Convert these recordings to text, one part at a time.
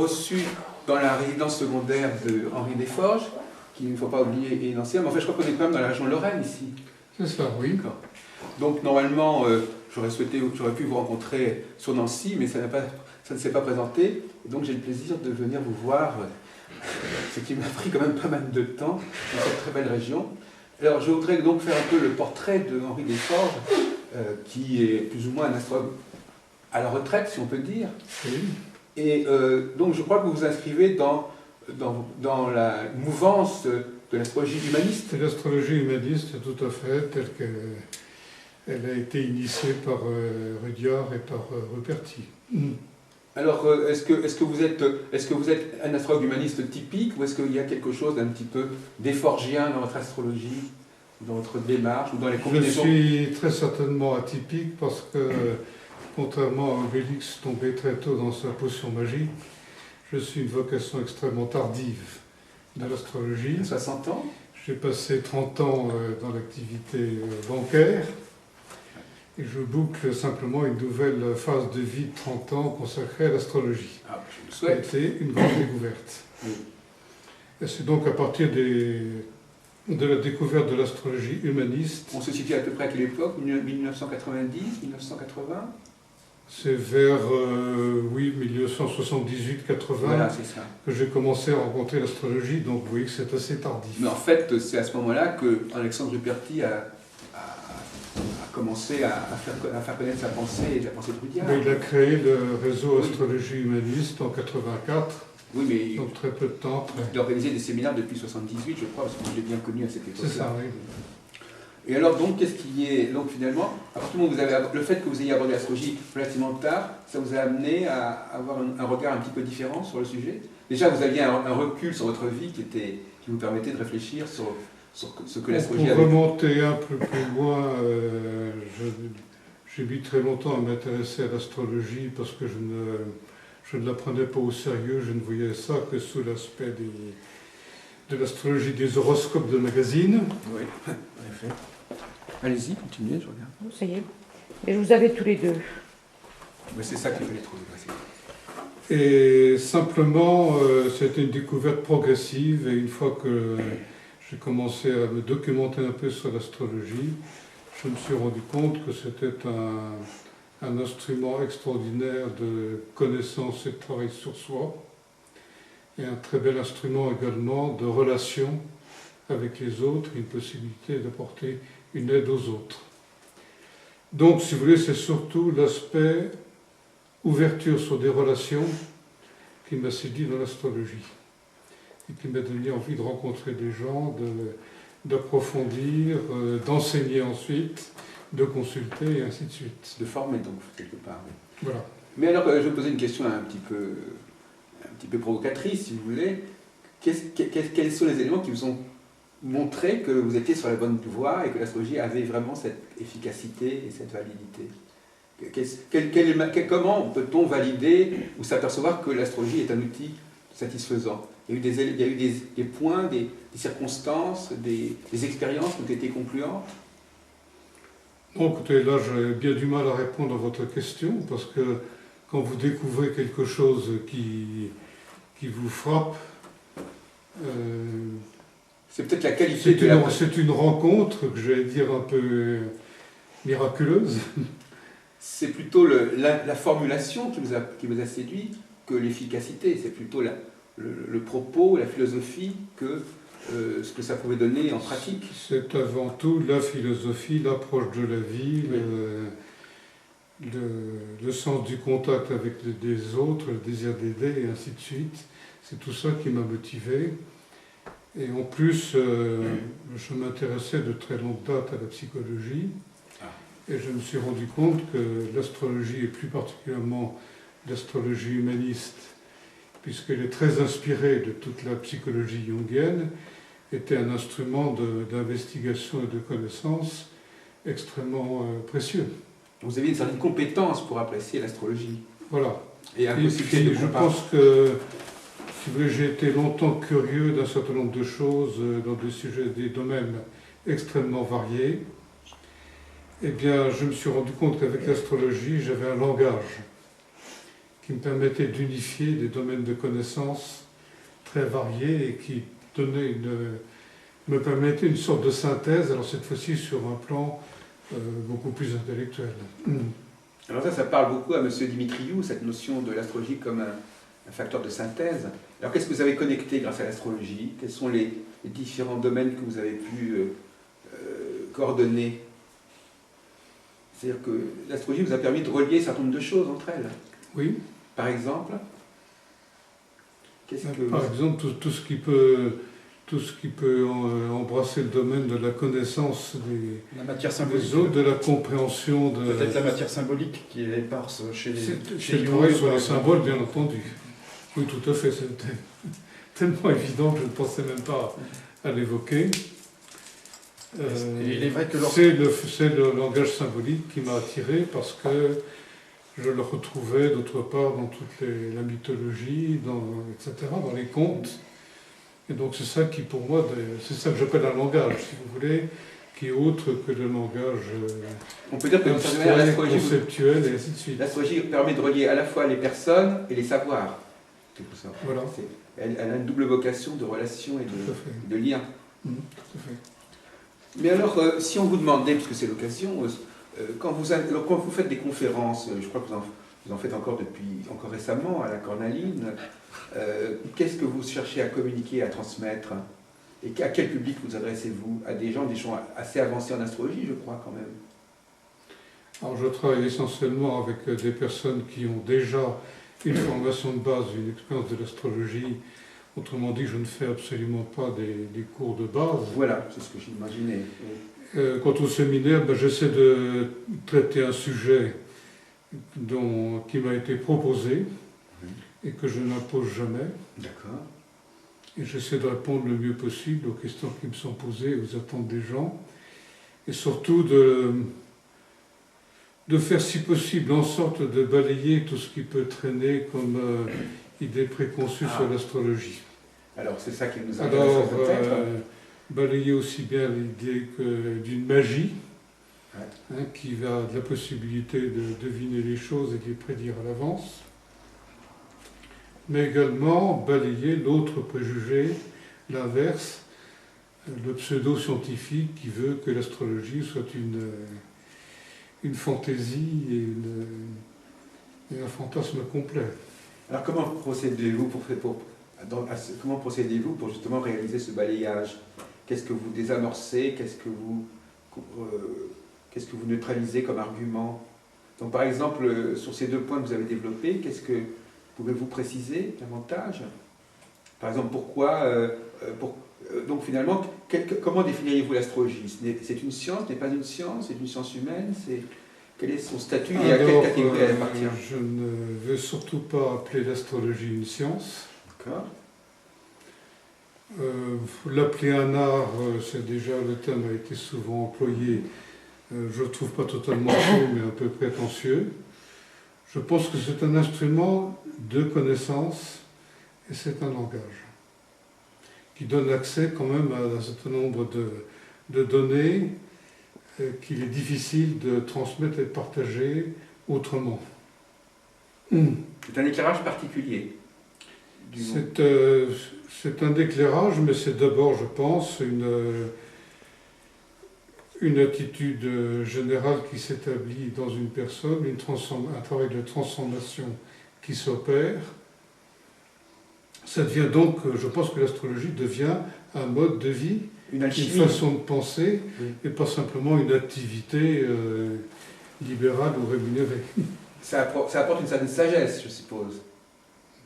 reçu dans la résidence secondaire de Henri Desforges, qui, il ne faut pas oublier, est ancien, mais en fait je crois qu'on est quand même dans la région Lorraine ici. C'est ça, oui. Donc normalement, j'aurais pu vous rencontrer sur Nancy, mais ça ne s'est pas présenté. Et donc j'ai le plaisir de venir vous voir, ce qui m'a pris quand même pas mal de temps, dans cette très belle région. Alors je voudrais donc faire un peu le portrait de Henri Desforges, qui est plus ou moins un astrologue à la retraite, si on peut dire. Oui. Et donc je crois que vous vous inscrivez dans la mouvance de l'astrologie humaniste. C'est l'astrologie humaniste, tout à fait, telle qu'elle a été initiée par Rudyard et par Ruperti. Alors, est-ce que vous êtes un astrologue humaniste typique, ou est-ce qu'il y a quelque chose d'un petit peu déforgien dans votre astrologie, dans votre démarche, ou dans les combinaisons? Je suis très certainement atypique parce que, contrairement à Obélix tombé très tôt dans sa potion magique, je suis une vocation extrêmement tardive de l'astrologie. À 60 ans? J'ai passé 30 ans dans l'activité bancaire. Et je boucle simplement une nouvelle phase de vie de 30 ans consacrée à l'astrologie. Ah, je le souhaite. C'était une grande découverte. Oui. Et c'est donc à partir de la découverte de l'astrologie humaniste. On se situe à peu près à quelle époque? 1990, 1980? C'est vers, 1978-80 Voilà, c'est ça. que j'ai commencé à rencontrer l'astrologie, donc vous voyez que c'est assez tardif. Mais en fait, c'est à ce moment-là que Alexandre Ruperti a commencé à faire connaître sa pensée et la pensée de Rudyard. Il a créé le réseau Astrologie Humaniste en 84, oui, mais donc très peu de temps après. Il a organisé des séminaires depuis 78, je crois, parce que je l'ai bien connu à cette époque-là. C'est ça, oui. Et alors, donc, qu'est-ce qui est... Donc, finalement, à partir du moment où le fait que vous ayez abordé l'astrologie relativement tard, ça vous a amené à avoir un regard un petit peu différent sur le sujet? Déjà, vous aviez un recul sur votre vie qui vous permettait de réfléchir sur ce que l'astrologie avait... Pour remonter un peu plus loin, j'ai mis très longtemps à m'intéresser à l'astrologie parce que je ne la prenais pas au sérieux, je ne voyais ça que sous l'aspect de l'astrologie des horoscopes de magazines. Oui, en effet. Allez-y, continuez, je regarde. Ça y est. Et vous avez tous les deux. Mais c'est ça qu'il fallait trouver. Et simplement, c'était une découverte progressive, et une fois que j'ai commencé à me documenter un peu sur l'astrologie, je me suis rendu compte que c'était un instrument extraordinaire de connaissance et de travail sur soi, et un très bel instrument également de relation avec les autres, une possibilité d'apporter une aide aux autres. Donc, si vous voulez, c'est surtout l'aspect ouverture sur des relations qui m'a séduit dans l'astrologie et qui m'a donné envie de rencontrer des gens, d'approfondir, d'enseigner ensuite, de consulter et ainsi de suite. De former donc, quelque part. Oui. Voilà. Mais alors, je vais poser une question un petit peu provocatrice, si vous voulez. Quels sont les éléments qui vous ont montré que vous étiez sur la bonne voie et que l'astrologie avait vraiment cette efficacité et cette validité? Comment peut-on valider ou s'apercevoir que l'astrologie est un outil satisfaisant? Il y a eu des points, des circonstances, des expériences qui ont été concluantes? Bon, écoutez, là j'ai bien du mal à répondre à votre question, parce que quand vous découvrez quelque chose qui vous frappe, c'est peut-être la qualité de la... C'est une rencontre que j'allais dire un peu miraculeuse. C'est plutôt la formulation qui vous a séduit que l'efficacité. C'est plutôt le propos, la philosophie que ce que ça pouvait donner en pratique. C'est avant tout la philosophie, l'approche de la vie, oui. le sens du contact avec les autres, le désir d'aider et ainsi de suite. C'est tout ça qui m'a motivé. Et en plus, je m'intéressais de très longue date à la psychologie. Et je me suis rendu compte que l'astrologie, et plus particulièrement l'astrologie humaniste, puisqu'elle est très inspirée de toute la psychologie jungienne, était un instrument d'investigation et de connaissance extrêmement précieux. Vous aviez une certaine compétence pour apprécier l'astrologie. Voilà. Et puis, je pense que, si vous voulez, j'ai été longtemps curieux d'un certain nombre de choses dans des sujets, des domaines extrêmement variés. Eh bien, je me suis rendu compte qu'avec l'astrologie, j'avais un langage qui qui me permettait d'unifier des domaines de connaissances très variés et qui me permettait une sorte de synthèse, alors cette fois-ci sur un plan beaucoup plus intellectuel. Alors ça parle beaucoup à M. Dimitriou, cette notion de l'astrologie comme un facteur de synthèse. Alors qu'est-ce que vous avez connecté grâce à l'astrologie? Quels sont les différents domaines que vous avez pu coordonner? C'est-à-dire que l'astrologie vous a permis de relier un certain nombre de choses entre elles. Oui. Par exemple, Par exemple, tout ce qui peut embrasser le domaine de la connaissance la matière symbolique, des autres, de la compréhension de... Peut-être la matière symbolique qui est éparse chez le travail sur les symboles, bien entendu. Oui, tout à fait. C'était tellement évident que je ne pensais même pas à l'évoquer. Il est vrai que c'est le langage symbolique qui m'a attiré parce que je le retrouvais d'autre part dans toute la mythologie, etc., dans les contes. Et donc c'est ça qui, pour moi, c'est ça que j'appelle un langage, si vous voulez, qui est autre que le langage on peut dire que abstrait, conceptuel, et ainsi de suite. L'astrologie permet de relier à la fois les personnes et les savoirs. C'est tout ça. Voilà. Elle a une double vocation de relation et de lien. Tout à fait. Mais alors, si on vous demandait, puisque c'est l'occasion, quand vous faites des conférences, je crois que vous en faites encore récemment à la Cornaline, qu'est-ce que vous cherchez à communiquer, à transmettre? Et à quel public vous adressez-vous? À des gens assez avancés en astrologie, je crois, quand même. Alors je travaille essentiellement avec des personnes qui ont déjà une formation de base, une expérience de l'astrologie. Autrement dit, je ne fais absolument pas des cours de base. Voilà, c'est ce que j'imaginais. Quant au séminaire, j'essaie de traiter un sujet qui m'a été proposé et que je n'impose jamais. D'accord. Et j'essaie de répondre le mieux possible aux questions qui me sont posées, aux attentes des gens. Et surtout de faire, si possible, en sorte de balayer tout ce qui peut traîner comme idée préconçue sur l'astrologie. Alors, c'est ça qui nous intéresse peut-être. Balayer aussi bien l'idée d'une magie, qui va de la possibilité de deviner les choses et de les prédire à l'avance, mais également balayer l'autre préjugé, l'inverse, le pseudo-scientifique qui veut que l'astrologie soit une fantaisie et un fantasme complet. Alors comment procédez-vous pour justement réaliser ce balayage? Qu'est-ce que vous désamorcez? Qu'est-ce que vous neutralisez comme argument? Donc par exemple, sur ces deux points que vous avez développés, pouvez-vous préciser davantage? Par exemple, pourquoi donc finalement, comment définiriez-vous l'astrologie? C'est une science, n'est pas une science, c'est une science humaine, quel est son statut et à quelle catégorie elle appartient? Je ne veux surtout pas appeler l'astrologie une science. D'accord. L'appeler un art, c'est déjà, le terme a été souvent employé, je ne trouve pas totalement faux, mais un peu prétentieux. Je pense que c'est un instrument de connaissance et c'est un langage qui donne accès quand même à un certain nombre de données qu'il est difficile de transmettre et de partager autrement. C'est un éclairage particulier. C'est un éclairage, mais c'est d'abord, je pense, une attitude générale qui s'établit dans une personne, un travail de transformation qui s'opère. Ça devient donc, je pense que l'astrologie devient un mode de vie, une façon de penser, et pas simplement une activité libérale ou rémunérée. Ça apporte une certaine sagesse, je suppose.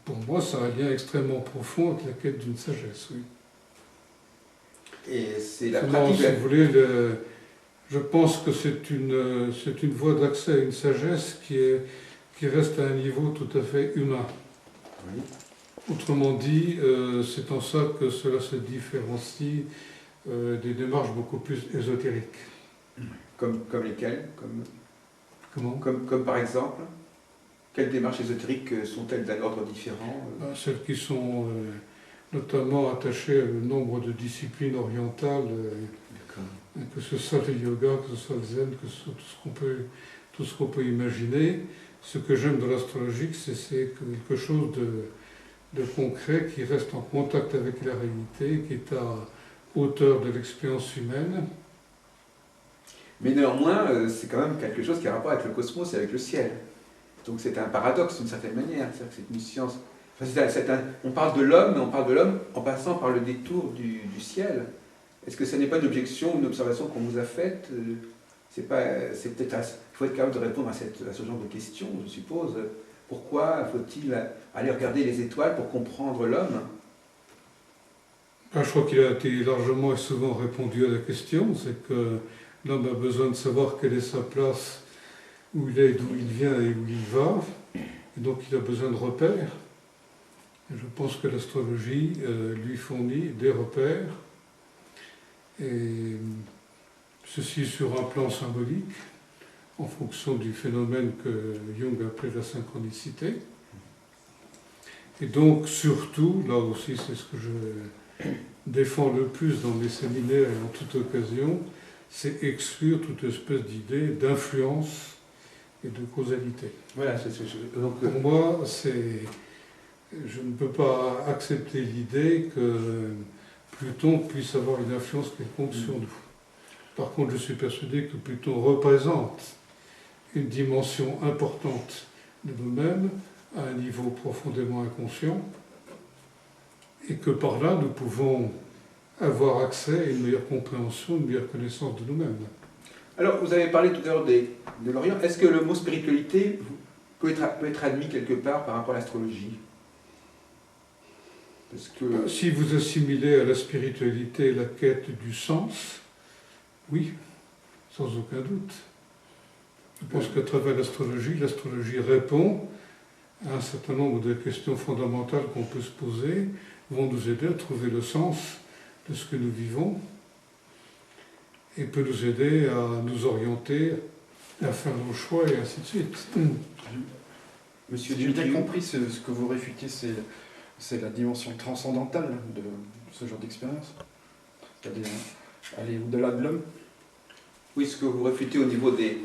Pour moi, ça a un lien extrêmement profond avec la quête d'une sagesse, oui. Et c'est la pratique... Si vous voulez, je pense que c'est une voie d'accès à une sagesse qui reste à un niveau tout à fait humain. Oui. Autrement dit, c'est en ça que cela se différencie des démarches beaucoup plus ésotériques. Comme lesquelles? Comment? Comme par exemple, quelles démarches ésotériques sont-elles d'un ordre différent? Celles qui sont notamment attachées au nombre de disciplines orientales, que ce soit le yoga, que ce soit le zen, que ce soit tout ce qu'on peut imaginer, Ce que j'aime de l'astrologie, c'est quelque chose de concret qui reste en contact avec la réalité, qui est à hauteur de l'expérience humaine. Mais néanmoins, c'est quand même quelque chose qui a rapport avec le cosmos et avec le ciel. Donc c'est un paradoxe d'une certaine manière. C'est-à-dire que c'est une science. Enfin, on parle de l'homme, mais on parle de l'homme en passant par le détour du ciel. Est-ce que ce n'est pas une objection, une observation qu'on vous a faite? C'est peut-être. Il faut être capable de répondre à ce genre de questions, je suppose. Pourquoi faut-il aller regarder les étoiles pour comprendre l'homme? Je crois qu'il a été largement et souvent répondu à la question, c'est que l'homme a besoin de savoir quelle est sa place, où il est, d'où il vient et où il va, et donc il a besoin de repères. Et je pense que l'astrologie lui fournit des repères, et ceci sur un plan symbolique, en fonction du phénomène que Jung appelait la synchronicité. Et donc surtout, là aussi c'est ce que je défends le plus dans mes séminaires et en toute occasion, c'est exclure toute espèce d'idée d'influence et de causalité. Voilà, donc, pour moi, je ne peux pas accepter l'idée que Pluton puisse avoir une influence quelconque sur nous. Par contre, je suis persuadé que Pluton représente une dimension importante de nous-mêmes à un niveau profondément inconscient, et que par là, nous pouvons avoir accès à une meilleure compréhension, une meilleure connaissance de nous-mêmes. Alors, vous avez parlé tout à l'heure de l'Orient. Est-ce que le mot spiritualité peut être admis quelque part par rapport à l'astrologie? Parce que... Si vous assimilez à la spiritualité la quête du sens, oui, sans aucun doute. Je pense qu'à travers l'astrologie répond à un certain nombre de questions fondamentales qu'on peut se poser, vont nous aider à trouver le sens de ce que nous vivons et peut nous aider à nous orienter, à faire nos choix et ainsi de suite. Monsieur Si j'ai bien Dupuis, compris, ce que vous réfutez, c'est la dimension transcendantale de ce genre d'expérience. C'est-à-dire aller au-delà de l'homme. oui, ce que vous réfutez au niveau des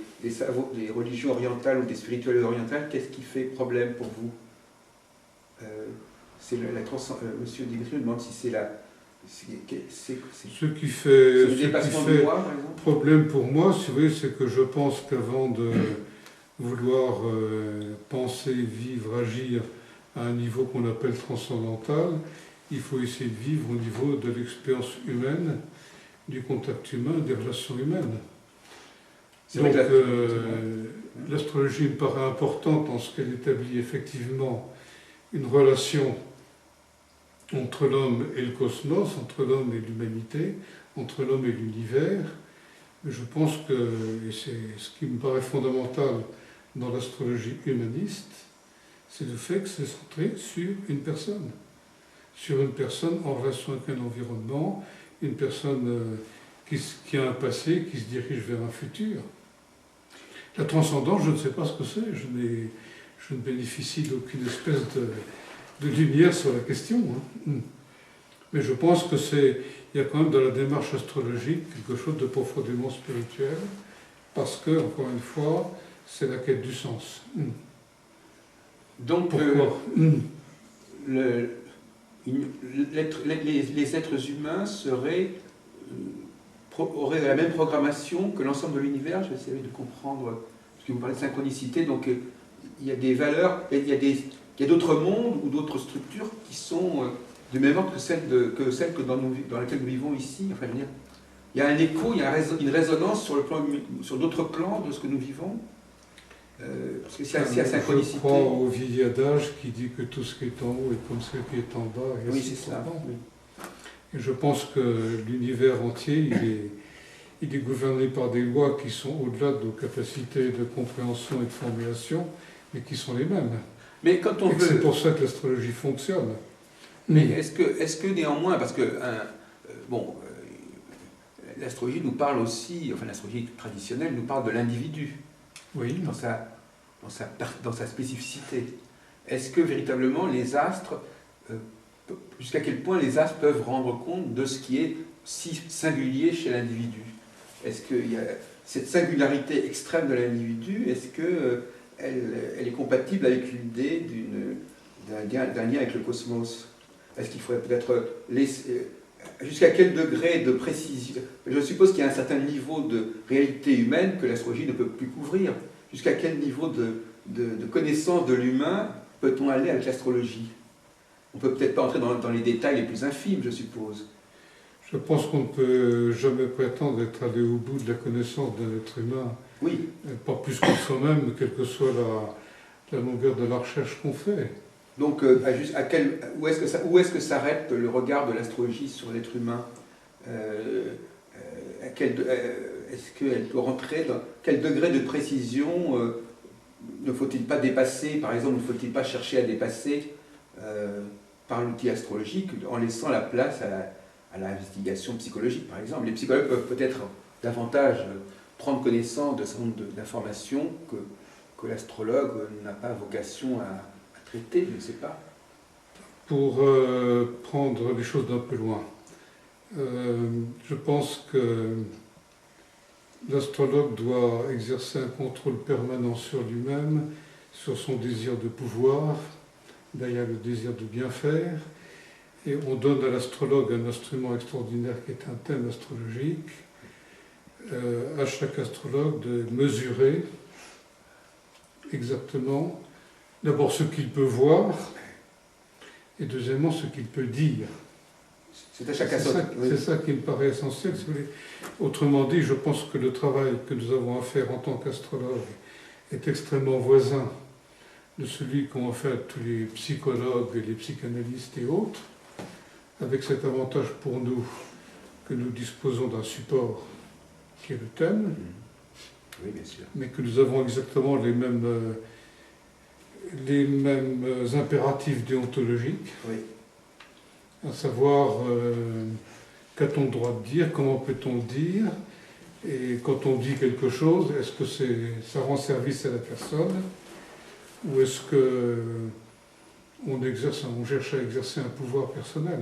religions orientales ou des spiritualités orientales, qu'est-ce qui fait problème pour vous? Monsieur Dupuis me demande si c'est Ce qui le fait dépassement du moi, par exemple. problème pour moi, si vous voulez, c'est que je pense qu'avant de vouloir penser, vivre, agir à un niveau qu'on appelle transcendantal, il faut essayer de vivre au niveau de l'expérience humaine, du contact humain, des relations humaines. Donc l'astrologie me paraît importante en ce qu'elle établit effectivement une relation entre l'homme et le cosmos, entre l'homme et l'humanité, entre l'homme et l'univers. Mais je pense que, et c'est ce qui me paraît fondamental dans l'astrologie humaniste, c'est le fait que c'est centré sur une personne en relation avec un environnement, une personne qui a un passé, qui se dirige vers un futur. La transcendance, je ne sais pas ce que c'est, je ne bénéficie d'aucune espèce de lumière sur la question. Mais je pense qu'il y a quand même dans la démarche astrologique quelque chose de profondément spirituel, parce que, encore une fois, c'est la quête du sens. Donc, Pourquoi les êtres humains auraient la même programmation que l'ensemble de l'univers. Je vais essayer de comprendre, parce que vous parlez de synchronicité, donc il y a des valeurs, il y a d'autres mondes ou d'autres structures qui sont de même ordre que celles dans lesquelles nous vivons ici. Enfin, je veux dire, il y a un écho, il y a une résonance sur d'autres plans de ce que nous vivons. Parce que s'il y a synchronicité... Je crois au vieil adage qui dit que tout ce qui est en haut est comme ce qui est en bas. Et oui, c'est ça. Et je pense que l'univers entier, il est gouverné par des lois qui sont au-delà de nos capacités de compréhension et de formulation, mais qui sont les mêmes. Mais quand on veut... C'est pour ça que l'astrologie fonctionne. Mais est-ce que néanmoins, parce que l'astrologie nous parle aussi, enfin l'astrologie traditionnelle nous parle de l'individu, oui, dans sa spécificité. Est-ce que véritablement les astres, jusqu'à quel point les astres peuvent rendre compte de ce qui est si singulier chez l'individu? Est-ce qu'il y a cette singularité extrême de l'individu, est-ce elle est compatible avec l'idée d'un lien avec le cosmos. Est-ce qu'il faudrait peut-être laisser... Jusqu'à quel degré de précision... Je suppose qu'il y a un certain niveau de réalité humaine que l'astrologie ne peut plus couvrir. Jusqu'à quel niveau de connaissance de l'humain peut-on aller avec l'astrologie? On ne peut peut-être pas entrer dans les détails les plus infimes, je suppose. Je pense qu'on ne peut jamais prétendre être allé au bout de la connaissance d'un être humain. Oui. Pas plus que soi-même, quelle que soit la longueur de la recherche qu'on fait. Donc, où est-ce que s'arrête le regard de l'astrologie sur l'être humain? Est-ce qu'elle doit rentrer dans quel degré de précision ne faut-il pas dépasser? Par exemple, ne faut-il pas chercher à dépasser par l'outil astrologique en laissant la place à l'investigation psychologique, par exemple? Les psychologues peuvent peut-être davantage prendre connaissance de certain nombre d'informations que l'astrologue n'a pas vocation à traiter, je ne sais pas. Pour prendre les choses d'un peu loin, je pense que l'astrologue doit exercer un contrôle permanent sur lui-même, sur son désir de pouvoir, derrière le désir de bien faire, et on donne à l'astrologue un instrument extraordinaire qui est un thème astrologique, à chaque astrologue de mesurer exactement d'abord ce qu'il peut voir et deuxièmement ce qu'il peut dire. C'est à chaque astrologue. C'est ça qui me paraît essentiel, si vous voulez. Autrement dit, je pense que le travail que nous avons à faire en tant qu'astrologue est extrêmement voisin de celui qu'ont fait tous les psychologues, les psychanalystes et autres, avec cet avantage pour nous que nous disposons d'un support qui est le thème, oui, bien sûr, mais que nous avons exactement les mêmes impératifs déontologiques, oui. à savoir qu'a-t-on le droit de dire, comment peut-on le dire, et quand on dit quelque chose, est-ce que ça rend service à la personne, ou est-ce qu'on cherche à exercer un pouvoir personnel?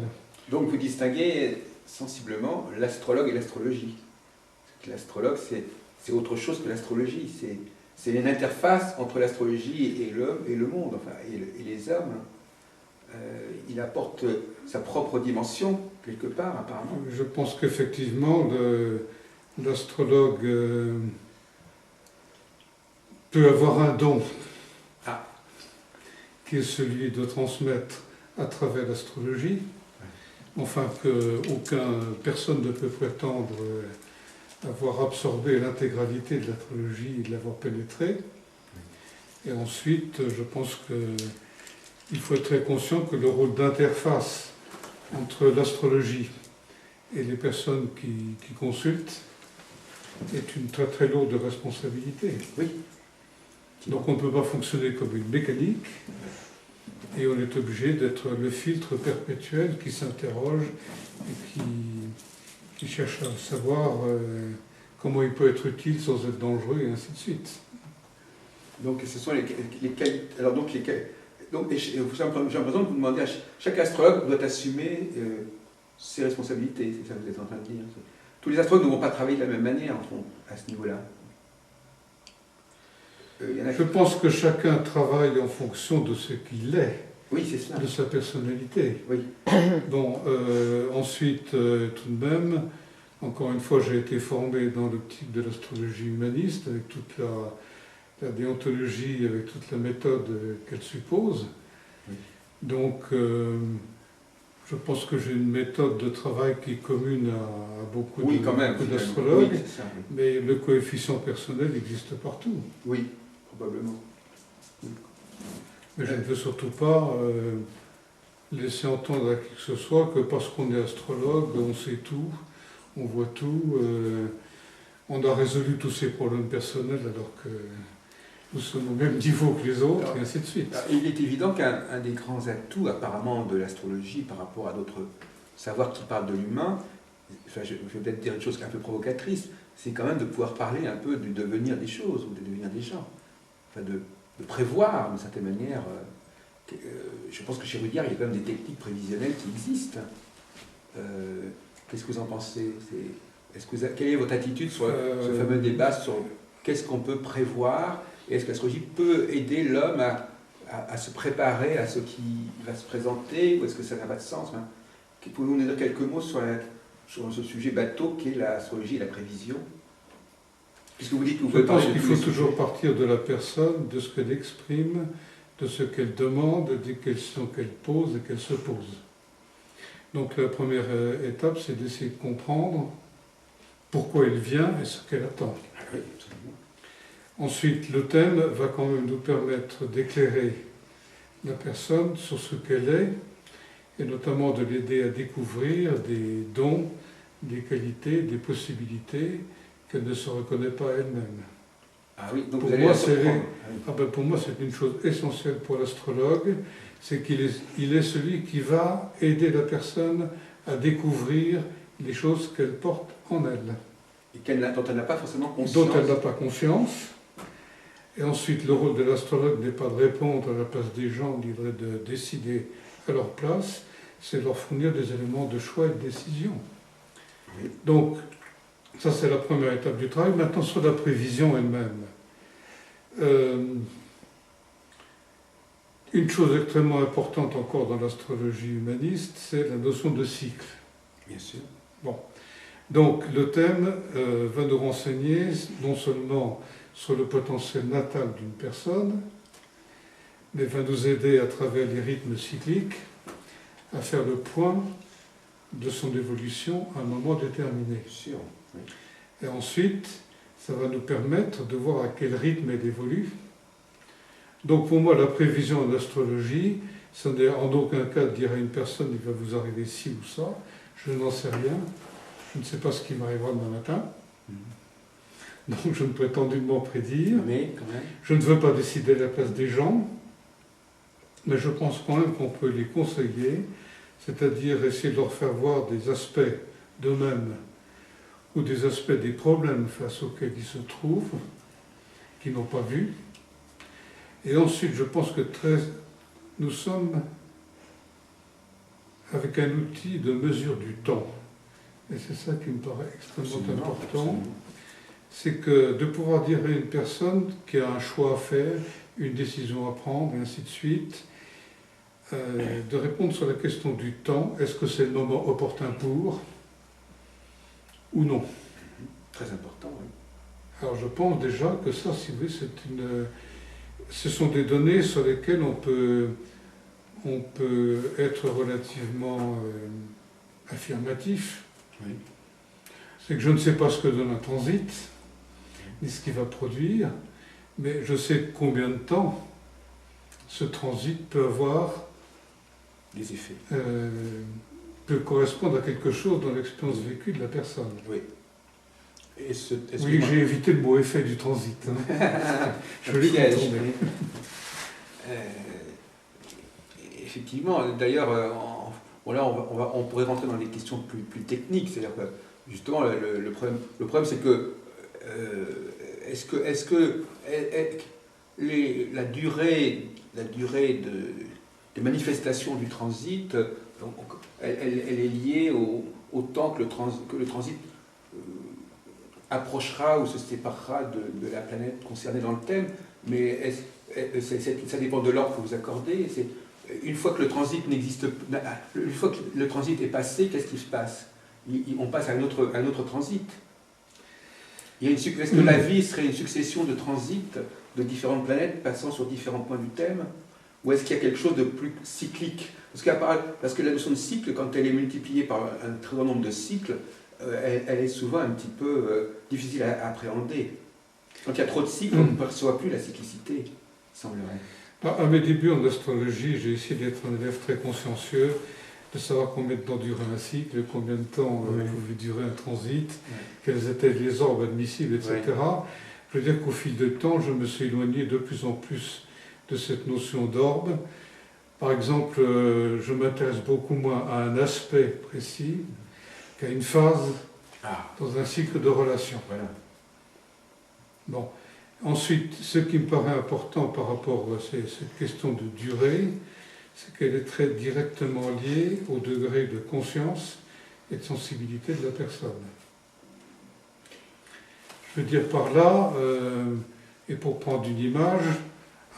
Donc vous distinguez sensiblement l'astrologue et l'astrologie. L'astrologue, c'est autre chose que l'astrologie. C'est une interface entre l'astrologie et l'homme et le monde, enfin, et les hommes. Il apporte sa propre dimension, quelque part, apparemment. Je pense qu'effectivement, l'astrologue peut avoir un don, qui est celui de transmettre à travers l'astrologie, enfin personne ne peut prétendre avoir absorbé l'intégralité de l'astrologie et de l'avoir pénétré. Et ensuite, je pense qu'il faut être très conscient que le rôle d'interface entre l'astrologie et les personnes qui consultent est une très très lourde responsabilité. Oui. Donc on ne peut pas fonctionner comme une mécanique, et on est obligé d'être le filtre perpétuel qui s'interroge et qui cherche à savoir comment il peut être utile sans être dangereux, et ainsi de suite. Donc ce sont les qualités. Alors donc j'ai l'impression que vous demandez à chaque astrologue doit assumer ses responsabilités, c'est ça que vous êtes en train de dire. Tous les astrologues ne vont pas travailler de la même manière à ce niveau-là. Je pense que chacun travaille en fonction de ce qu'il est, oui, c'est ça. De sa personnalité. Oui. Bon, ensuite, tout de même, encore une fois, j'ai été formé dans l'optique de l'astrologie humaniste, avec toute la déontologie, avec toute la méthode qu'elle suppose. Oui. Donc, je pense que j'ai une méthode de travail qui est commune à beaucoup d'astrologues, oui, mais le coefficient personnel existe partout. Oui, probablement. Mais je ne veux surtout pas laisser entendre à qui que ce soit que parce qu'on est astrologue, on sait tout, on voit tout, on a résolu tous ses problèmes personnels alors que nous sommes au même niveau que les autres, et ainsi de suite. Il est évident qu'un des grands atouts apparemment de l'astrologie par rapport à d'autres savoirs qui parlent de l'humain, enfin, je vais peut-être dire une chose un peu provocatrice, c'est quand même de pouvoir parler un peu du devenir des choses ou du devenir des gens. Enfin, de prévoir d'une certaine manière. Je pense que chez Rudyard, il y a quand même des techniques prévisionnelles qui existent. Qu'est-ce que vous en pensez? Quelle est votre attitude sur ce fameux débat sur qu'est-ce qu'on peut prévoir Et est-ce que l'astrologie peut aider l'homme à se préparer à ce qui va se présenter, ou est-ce que ça n'a pas de sens? Pouvez-vous nous dire quelques mots sur ce sujet bateau qu'est l'astrologie et la prévision? Puisque vous dites que vous Je pouvez pense parler de qu'il tous faut les toujours sujets. partir de la personne, de ce qu'elle exprime, de ce qu'elle demande, des questions qu'elle pose et qu'elle se pose. Donc la première étape, c'est d'essayer de comprendre pourquoi elle vient et ce qu'elle attend. Oui, absolument. Ensuite, le thème va quand même nous permettre d'éclairer la personne sur ce qu'elle est, et notamment de l'aider à découvrir des dons, des qualités, des possibilités qu'elle ne se reconnaît pas elle-même. Ah oui, donc Pour vous allez moi, la surprendre. Ah oui. Pour moi, c'est une chose essentielle pour l'astrologue, c'est il est celui qui va aider la personne à découvrir les choses qu'elle porte en elle, Et dont elle n'a pas forcément conscience. dont elle n'a pas conscience. Et ensuite, le rôle de l'astrologue n'est pas de répondre à la place des gens, ni de décider à leur place, c'est de leur fournir des éléments de choix et de décision. Oui. Donc, ça c'est la première étape du travail. Maintenant, sur la prévision elle-même. Une chose extrêmement importante encore dans l'astrologie humaniste, c'est la notion de cycle. Bien sûr. Donc, le thème va nous renseigner non seulement sur le potentiel natal d'une personne, mais va nous aider à travers les rythmes cycliques à faire le point de son évolution à un moment déterminé. Bien sûr. Oui. Et ensuite, ça va nous permettre de voir à quel rythme elle évolue. Donc pour moi, la prévision en astrologie, ce n'est en aucun cas de dire à une personne il va vous arriver ci ou ça. Je n'en sais rien. Je ne sais pas ce qui m'arrivera demain matin. Donc je ne prétends nullement prédire. Mais quand même. Je ne veux pas décider à la place des gens, mais je pense quand même qu'on peut les conseiller, c'est-à-dire essayer de leur faire voir des aspects d'eux-mêmes ou des aspects des problèmes face auxquels ils se trouvent, qu'ils n'ont pas vus. Et ensuite, je pense que nous sommes avec un outil de mesure du temps. Et c'est ça qui me paraît extrêmement important. Absolument. C'est que de pouvoir dire à une personne qui a un choix à faire, une décision à prendre, et ainsi de suite, de répondre sur la question du temps, est-ce que c'est le moment opportun pour, ou non. Très important, oui. Alors je pense déjà que ça, si vous voulez, ce sont des données sur lesquelles on peut être relativement affirmatif. Oui. C'est que je ne sais pas ce que donne un transit, ni ce qu'il va produire, mais je sais combien de temps ce transit peut avoir, Les effets. peut correspondre à quelque chose dans l'expérience vécue de la personne. Oui. Oui, j'ai évité le mot effet du transit. Je l'ai contourné. Effectivement, d'ailleurs, on pourrait rentrer dans des questions plus techniques. C'est-à-dire que, justement, le problème c'est que est-ce que la durée des manifestations du transit, donc, elle est liée au temps que le transit approchera ou se séparera de la planète concernée dans le thème, mais ça dépend de l'ordre que vous accordez. Une fois que le transit une fois que le transit est passé, qu'est-ce qui se passe? On passe à un autre transit. Est-ce que la vie serait une succession de transits de différentes planètes passant sur différents points du thème? Ou est-ce qu'il y a quelque chose de plus cyclique? Parce que la notion de cycle, quand elle est multipliée par un très grand nombre de cycles, elle est souvent un petit peu difficile à appréhender. Quand il y a trop de cycles, on ne perçoit plus la cyclicité, semblerait. À mes débuts en astrologie, j'ai essayé d'être un élève très consciencieux, de savoir combien de temps durait un cycle, combien de temps pouvait durer un transit, quels étaient les orbes admissibles, etc. Je veux dire qu'au fil du temps, je me suis éloigné de plus en plus de cette notion d'orbe. Par exemple, je m'intéresse beaucoup moins à un aspect précis qu'à une phase dans un cycle de relations. Voilà. Bon. Ensuite, ce qui me paraît important par rapport à cette question de durée, c'est qu'elle est très directement liée au degré de conscience et de sensibilité de la personne. Je veux dire par là, Et pour prendre une image,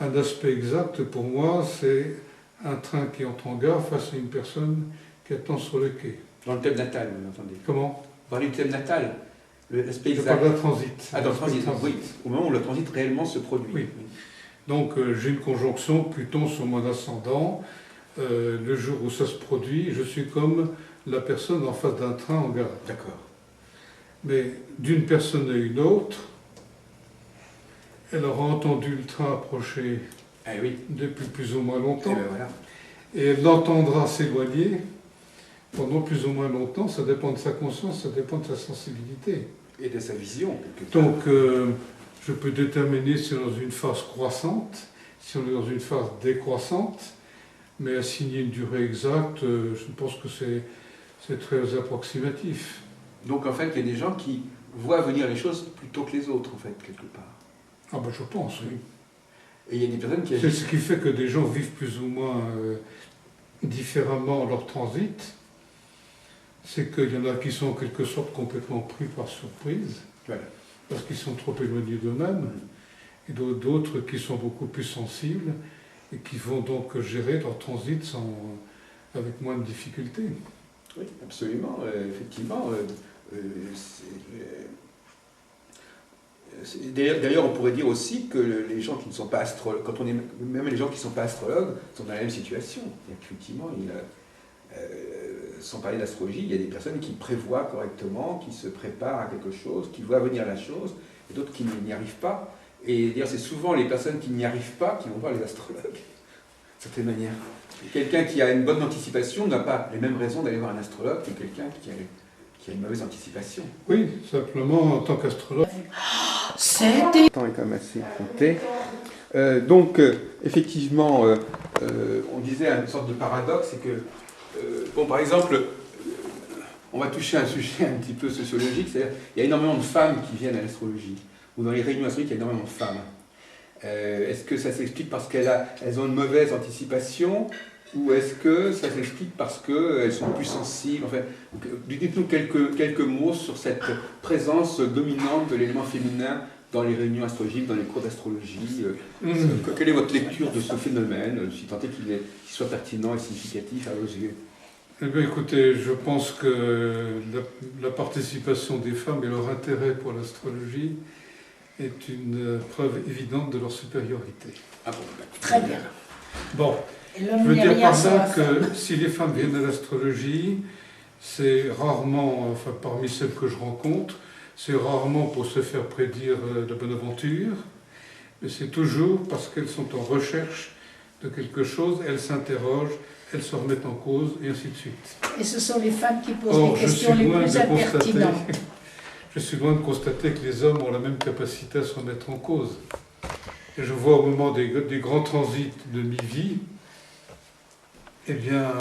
un aspect exact pour moi, c'est un train qui entre en gare face à une personne qui attend sur le quai. Dans le thème natal, vous entendez. Comment? Dans le thème natal, l'aspect Je exact. parle d'un transit. Ah, dans le transit, oui. Au moment où le transit réellement se produit. Oui. Donc j'ai une conjonction Pluton sur mon ascendant. Le jour où ça se produit, je suis comme la personne en face d'un train en gare. D'accord. Mais d'une personne à une autre, elle aura entendu le train approcher Ah oui. depuis plus ou moins Et longtemps, ben voilà. et elle l'entendra s'éloigner pendant plus ou moins longtemps. Ça dépend de sa conscience, ça dépend de sa sensibilité. Et de sa vision, quelque part. Donc je peux déterminer si on est dans une phase croissante, si on est dans une phase décroissante, mais assigner une durée exacte, je pense que c'est très approximatif. Donc en fait, il y a des gens qui voient venir les choses plutôt que les autres, en fait, quelque part. Ah ben je pense, oui. Et il y a des personnes qui C'est agissent. ce qui fait que des gens vivent plus ou moins différemment leur transit. C'est qu'il y en a qui sont en quelque sorte complètement pris par surprise, Voilà. parce qu'ils sont trop éloignés d'eux-mêmes, et d'autres qui sont beaucoup plus sensibles et qui vont donc gérer leur transit avec moins de difficultés. Oui, absolument. Effectivement. D'ailleurs, on pourrait dire aussi que les gens qui ne sont pas astrologues, même les gens qui ne sont pas astrologues, sont dans la même situation. Effectivement, sans parler d'astrologie, il y a des personnes qui prévoient correctement, qui se préparent à quelque chose, qui voient venir la chose, et d'autres qui n'y arrivent pas. Et d'ailleurs, c'est souvent les personnes qui n'y arrivent pas qui vont voir les astrologues, d'une certaine manière. Quelqu'un qui a une bonne anticipation n'a pas les mêmes raisons d'aller voir un astrologue que quelqu'un qui a une mauvaise anticipation. Oui, simplement en tant qu'astrologue. Le temps est quand même assez compté. Donc, effectivement, on disait une sorte de paradoxe, c'est que, bon, par exemple, on va toucher un sujet un petit peu sociologique, c'est-à-dire il y a énormément de femmes qui viennent à l'astrologie, ou dans les réunions astrologiques, il y a énormément de femmes. Est-ce que ça s'explique parce qu'elles ont une mauvaise anticipation, ou est-ce que ça s'explique parce qu'elles sont plus sensibles? Enfin, dites-nous quelques mots sur cette présence dominante de l'élément féminin dans les réunions astrologiques, dans les cours d'astrologie. Quelle est votre lecture de ce phénomène, si tant est qu'il soit pertinent et significatif à vos yeux? Eh bien, écoutez, je pense que la participation des femmes et leur intérêt pour l'astrologie est une preuve évidente de leur supériorité. Ah bon, Très bien. Bon, Et je l'homme veux n'est dire rien par sans là la femme. que si les femmes viennent à l'astrologie, c'est rarement, enfin parmi celles que je rencontre, c'est rarement pour se faire prédire la bonne aventure, mais c'est toujours parce qu'elles sont en recherche de quelque chose, elles s'interrogent, elles se remettent en cause, et ainsi de suite. Et ce sont les femmes qui posent Or, les questions les plus impertinentes. je suis loin de constater que les hommes ont la même capacité à se remettre en cause. Et je vois au moment des grands transits de mi-vie, eh bien,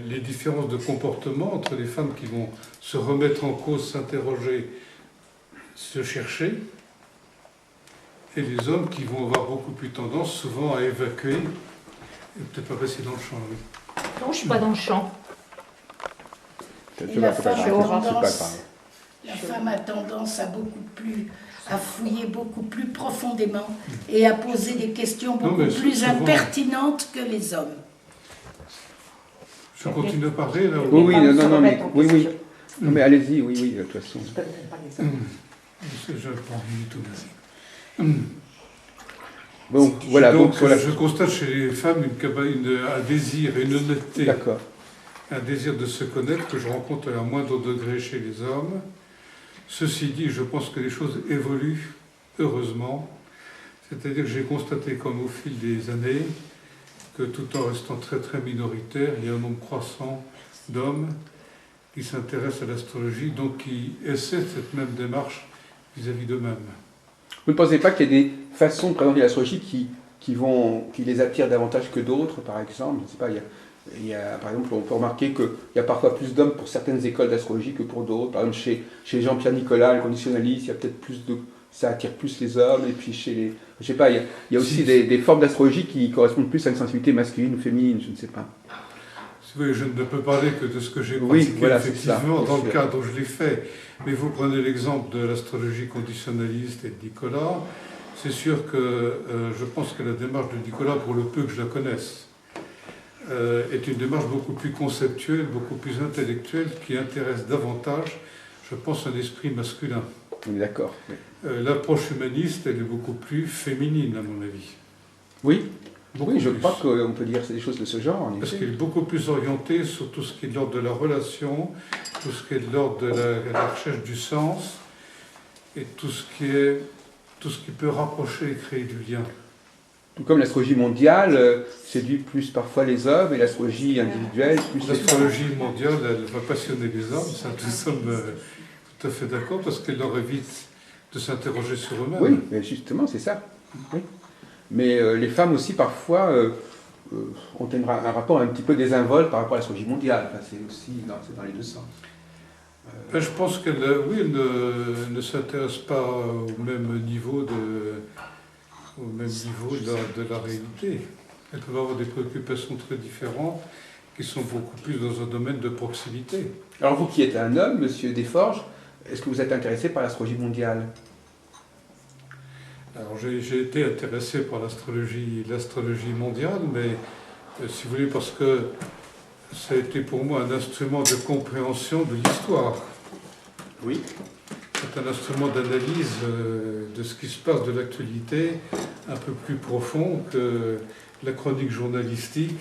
les différences de comportement entre les femmes qui vont se remettre en cause, s'interroger, se chercher, et les hommes qui vont avoir beaucoup plus tendance souvent à évacuer, et peut-être pas passer dans le champ. Oui. Non, je ne suis pas dans le champ. Et la femme C'est a Aura. tendance, la femme a tendance à fouiller beaucoup plus profondément et à poser des questions Non, beaucoup mais plus souvent- impertinentes que les hommes. Je continue à parler là. Oui, oui, femmes se non, mais, remettent en oui, oui. question. Non, mais allez-y, oui, oui, de toute façon. Je ne connais pas les hommes. Je prends une minute au vas-y. Bon, voilà, donc voilà. Je constate chez les femmes un désir et une honnêteté, D'accord. un désir de se connaître que je rencontre à un moindre degré chez les hommes. Ceci dit, je pense que les choses évoluent, heureusement. C'est-à-dire que j'ai constaté comme au fil des années que tout en restant très très minoritaire, il y a un nombre croissant d'hommes qui s'intéressent à l'astrologie, donc qui essaient cette même démarche vis-à-vis d'eux-mêmes. Vous ne pensez pas qu'il y a des façons de présenter l'astrologie qui les attirent davantage que d'autres, par exemple? Je ne sais pas, par exemple, on peut remarquer qu'il y a parfois plus d'hommes pour certaines écoles d'astrologie que pour d'autres. Par exemple, chez Jean-Pierre Nicolas, le conditionnaliste, il y a peut-être plus de... Ça attire plus les hommes, et puis chez les... Je sais pas, il y a aussi des formes d'astrologie qui correspondent plus à une sensibilité masculine ou féminine, je ne sais pas. Oui, je ne peux parler que de ce que j'ai Oui, pratiqué voilà, c'est ça, effectivement bien dans le sûr. cadre où je l'ai fait. Mais vous prenez l'exemple de l'astrologie conditionnaliste et de Nicolas. C'est sûr que je pense que la démarche de Nicolas, pour le peu que je la connaisse, est une démarche beaucoup plus conceptuelle, beaucoup plus intellectuelle, qui intéresse davantage, je pense, un esprit masculin. On est d'accord. Oui. L'approche humaniste, elle est beaucoup plus féminine, à mon avis. Oui, Beaucoup oui, je plus. crois qu'on peut dire des choses de ce genre, en Parce effet. qu'il est beaucoup plus orienté sur tout ce qui est de l'ordre de la relation, tout ce qui est de l'ordre de la recherche du sens, et tout ce qui peut rapprocher et créer du lien. Tout comme l'astrologie mondiale séduit plus parfois les hommes et l'astrologie individuelle plus les femmes. L'astrologie mondiale, elle va passionner les hommes, ça nous sommes tout à fait d'accord, parce qu'elle leur évite de s'interroger sur eux-mêmes. Oui, mais justement, c'est ça. Oui. Mais les femmes aussi, parfois, ont un rapport un petit peu désinvolte par rapport à l'astrologie mondiale. Enfin, c'est aussi c'est dans les deux sens. Ben, je pense qu'elle oui, ne s'intéresse pas au même niveau de la réalité. Elle peut avoir des préoccupations très différentes qui sont beaucoup plus dans un domaine de proximité. Alors vous qui êtes un homme, monsieur Desforges, est-ce que vous êtes intéressé par l'astrologie mondiale? Alors j'ai été intéressé par l'astrologie mondiale, mais si vous voulez, parce que ça a été pour moi un instrument de compréhension de l'histoire. Oui. C'est un instrument d'analyse de ce qui se passe de l'actualité, un peu plus profond que la chronique journalistique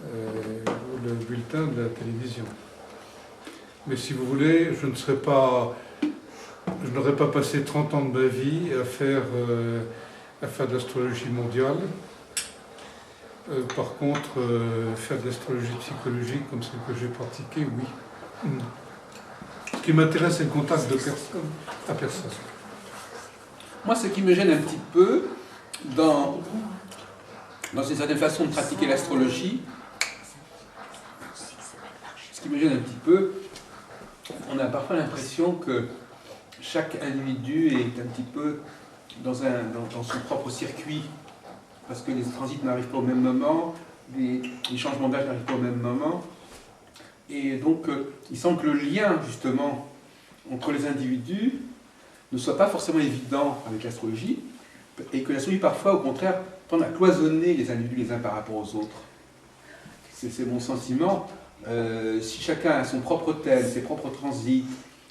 ou le bulletin de la télévision. Mais si vous voulez, je n'aurais pas passé 30 ans de ma vie à faire de l'astrologie mondiale. Par contre, faire de l'astrologie psychologique comme celle que j'ai pratiquée, oui. Ce qui m'intéresse, c'est le contact de personne à personne. Moi, ce qui me gêne un petit peu dans une certaine façon de pratiquer l'astrologie, ce qui me gêne un petit peu, on a parfois l'impression que chaque individu est un petit peu dans son propre circuit, parce que les transits n'arrivent pas au même moment, les changements d'âge n'arrivent pas au même moment, et donc il semble que le lien justement entre les individus ne soit pas forcément évident avec l'astrologie, et que l'astrologie parfois au contraire tend à cloisonner les individus les uns par rapport aux autres. C'est mon sentiment. Si chacun a son propre thème, ses propres transits,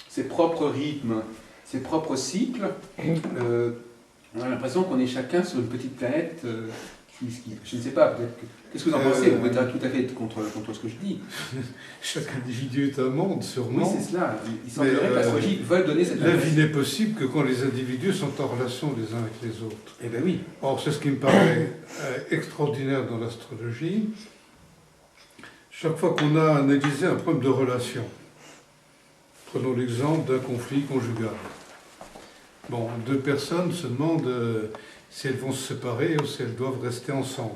ses propres rythmes, ses propres cycles, on a l'impression qu'on est chacun sur une petite planète je ne sais pas, peut-être qu'est-ce que vous en pensez? Vous pouvez tout à fait être contre ce que je dis. Chaque individu est un monde, sûrement. Oui, c'est cela. Il semblerait que l'astrologie veuille donner cette La vie n'est possible que quand les individus sont en relation les uns avec les autres. Eh bien oui. Or, c'est ce qui me paraît extraordinaire dans l'astrologie. Chaque fois qu'on a analysé un problème de relation, prenons l'exemple d'un conflit conjugal. Bon, deux personnes se demandent si elles vont se séparer ou si elles doivent rester ensemble.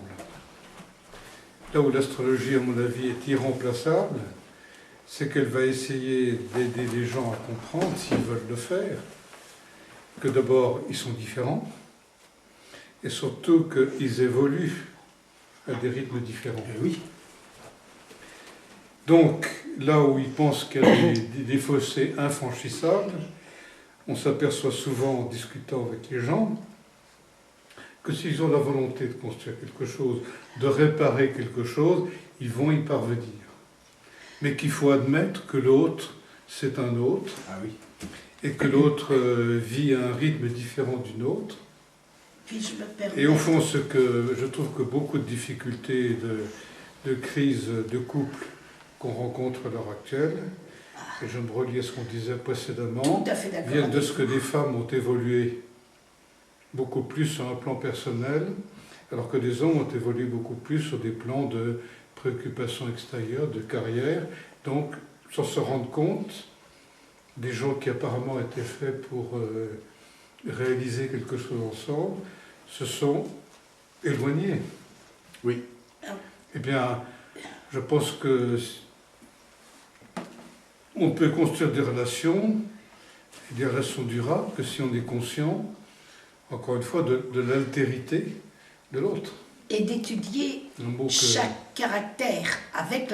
Là où l'astrologie, à mon avis, est irremplaçable, c'est qu'elle va essayer d'aider les gens à comprendre, s'ils veulent le faire, que d'abord, ils sont différents, et surtout qu'ils évoluent à des rythmes différents. Eh oui. Donc, là où ils pensent qu'il y a des fossés infranchissables, on s'aperçoit souvent en discutant avec les gens que s'ils ont la volonté de construire quelque chose, de réparer quelque chose, ils vont y parvenir. Mais qu'il faut admettre que l'autre, c'est un autre, Ah oui. et que l'autre vit à un rythme différent du nôtre. Puis je me permets. Et au fond, ce que je trouve que beaucoup de difficultés, de crises de couple qu'on rencontre à l'heure actuelle, et je me relie à ce qu'on disait précédemment, Tout à fait d'accord. viennent de ce que les femmes ont évolué beaucoup plus sur un plan personnel, alors que les hommes ont évolué beaucoup plus sur des plans de préoccupations extérieures, de carrière. Donc, sans se rendre compte, des gens qui apparemment étaient faits pour réaliser quelque chose ensemble se sont éloignés. Oui. Eh bien, je pense que on peut construire des relations durables que si on est conscient, encore une fois, de l'altérité de l'autre. Et d'étudier chaque caractère avec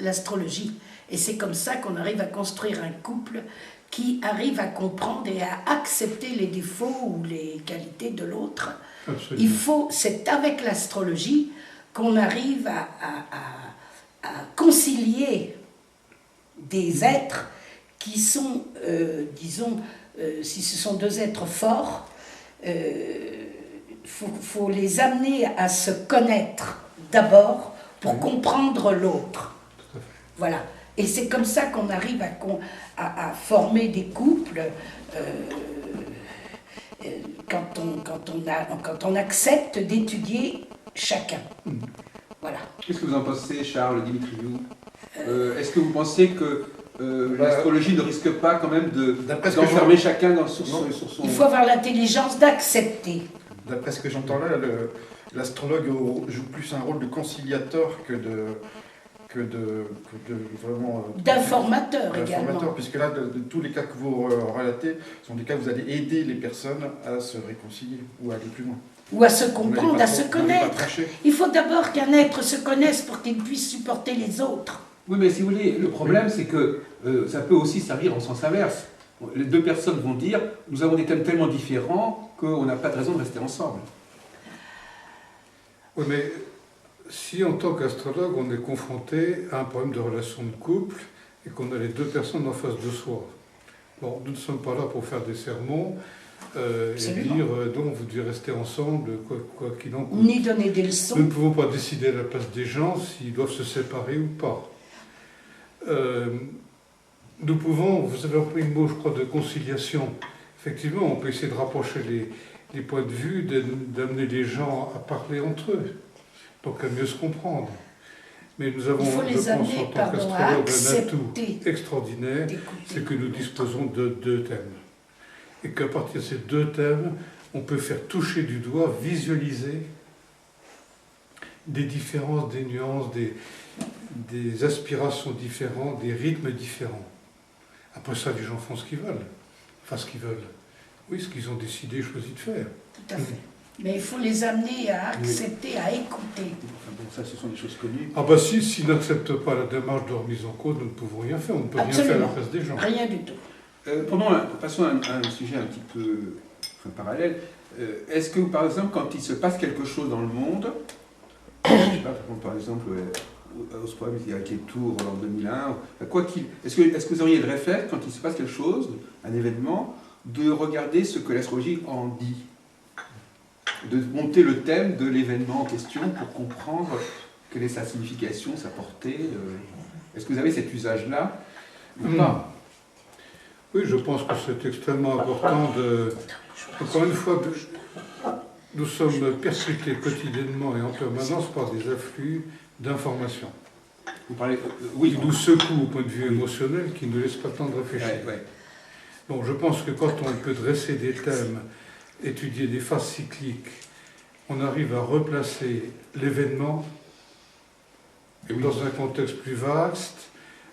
l'astrologie. Et c'est comme ça qu'on arrive à construire un couple qui arrive à comprendre et à accepter les défauts ou les qualités de l'autre. Absolument. C'est avec l'astrologie qu'on arrive à concilier des êtres qui sont, disons, si ce sont deux êtres forts, faut les amener à se connaître d'abord pour comprendre l'autre. Voilà. Et c'est comme ça qu'on arrive à former des couples quand on accepte d'étudier chacun. Voilà. Qu'est-ce que vous en pensez, Charles Dimitriou? Est-ce que vous pensez que l'astrologie ne risque pas quand même d'enfermer chacun sur son... Il faut avoir l'intelligence d'accepter. D'après ce que j'entends là, l'astrologue joue plus un rôle de conciliateur que de vraiment... D'informateur également. Puisque là, de tous les cas que vous relatez, sont des cas où vous allez aider les personnes à se réconcilier ou à aller plus loin. Ou à se comprendre, à se Vous n'allez pas connaître. trancher. Il faut d'abord qu'un être se connaisse pour qu'il puisse supporter les autres. Oui, mais si vous voulez, le problème, c'est que ça peut aussi servir en sens inverse. Les deux personnes vont dire, nous avons des thèmes tellement différents qu'on n'a pas de raison de rester ensemble. Oui, mais si en tant qu'astrologue, on est confronté à un problème de relation de couple et qu'on a les deux personnes en face de soi, bon, nous ne sommes pas là pour faire des sermons et dire donc vous devez rester ensemble, quoi qu'il en coûte. Ni donner des leçons. Nous ne pouvons pas décider à la place des gens s'ils doivent se séparer ou pas. Nous pouvons, vous avez employé le mot, je crois, de conciliation. Effectivement, on peut essayer de rapprocher les points de vue, d'amener les gens à parler entre eux, donc à mieux se comprendre. Mais nous avons, Il faut je les pense, amener, en tant pardon, à qu'astrologue, un accepter atout extraordinaire, c'est que nous disposons de deux thèmes. Et qu'à partir de ces deux thèmes, on peut faire toucher du doigt, visualiser des différences, des nuances, des aspirations différentes, des rythmes différents. Après ça, les gens font ce qu'ils veulent. Enfin, ce qu'ils veulent. Oui, ce qu'ils ont décidé, choisi de faire. Tout à fait. Mais il faut les amener à accepter, à écouter. Enfin bon, ça, ce sont des choses connues. Ah bah si, s'ils n'acceptent pas la démarche de remise en cause, nous ne pouvons rien faire. On ne peut rien faire à la place des gens. Rien du tout. Passons à un sujet un petit peu parallèle. Est-ce que, par exemple, quand il se passe quelque chose dans le monde, je ne sais pas, par exemple, au problème avec les tours en 2001, est-ce que vous auriez le réflexe, quand il se passe quelque chose, un événement, de regarder ce que l'astrologie en dit, de monter le thème de l'événement en question pour comprendre quelle est sa signification, sa portée? Est-ce que vous avez cet usage-là ou pas? Oui, je pense que c'est extrêmement important de... Encore une fois, nous sommes persécutés quotidiennement et en permanence par des afflux d'informations. Vous parlez... qui nous secouent au point de vue émotionnel, qui ne nous laissent pas le temps de réfléchir. Ouais. Donc je pense que quand on peut dresser des thèmes, étudier des phases cycliques, on arrive à replacer l'événement dans un contexte plus vaste,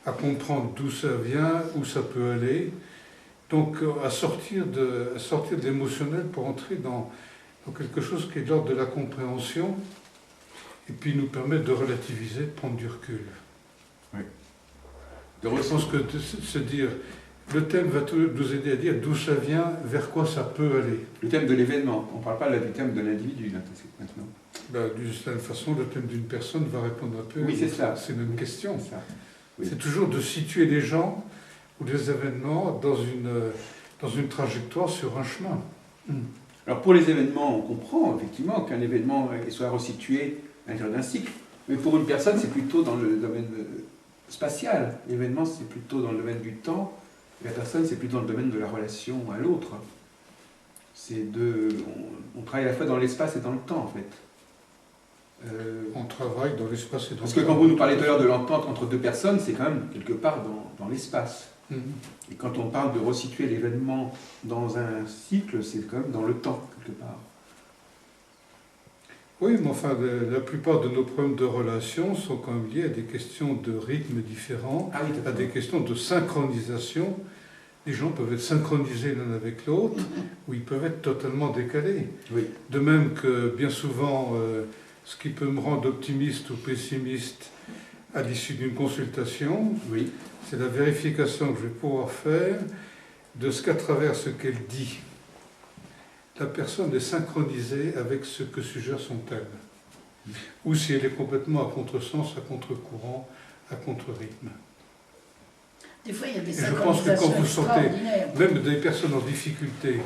à comprendre d'où ça vient, où ça peut aller, donc à sortir de l'émotionnel pour entrer dans quelque chose qui est de l'ordre de la compréhension, et puis nous permettre de relativiser, de prendre du recul. Oui. Je pense que se dire, le thème va nous aider à dire d'où ça vient, vers quoi ça peut aller. Le thème de l'événement, on ne parle pas là du thème de l'individu maintenant. D'une certaine façon, le thème d'une personne va répondre un peu à ces mêmes questions. C'est ça. Oui. C'est toujours de situer les gens ou les événements dans une trajectoire sur un chemin. Alors pour les événements, on comprend effectivement qu'un événement soit resitué à l'intérieur d'un cycle, mais pour une personne, c'est plutôt dans le domaine spatial. L'événement, c'est plutôt dans le domaine du temps, et la personne, c'est plutôt dans le domaine de la relation à l'autre. On travaille à la fois dans l'espace et dans le temps, en fait. On travaille dans l'espace et dans le temps. Parce que quand vous nous parlez tout à l'heure de l'entente entre deux personnes, c'est quand même quelque part dans l'espace. Et quand on parle de resituer l'événement dans un cycle, c'est quand même dans le temps, quelque part. Oui, mais enfin, la plupart de nos problèmes de relations sont quand même liés à des questions de rythme différents, à des questions de synchronisation. Les gens peuvent être synchronisés l'un avec l'autre, ou ils peuvent être totalement décalés. Oui. De même que, bien souvent, ce qui peut me rendre optimiste ou pessimiste à l'issue d'une consultation, c'est la vérification que je vais pouvoir faire de ce qu'à travers ce qu'elle dit, la personne est synchronisée avec ce que suggère son thème. Ou si elle est complètement à contresens, à contre-courant, à contre-rythme. Des fois, il y a des Et je pense que quand synchronisations vous sentez, extraordinaires. même des personnes en difficulté,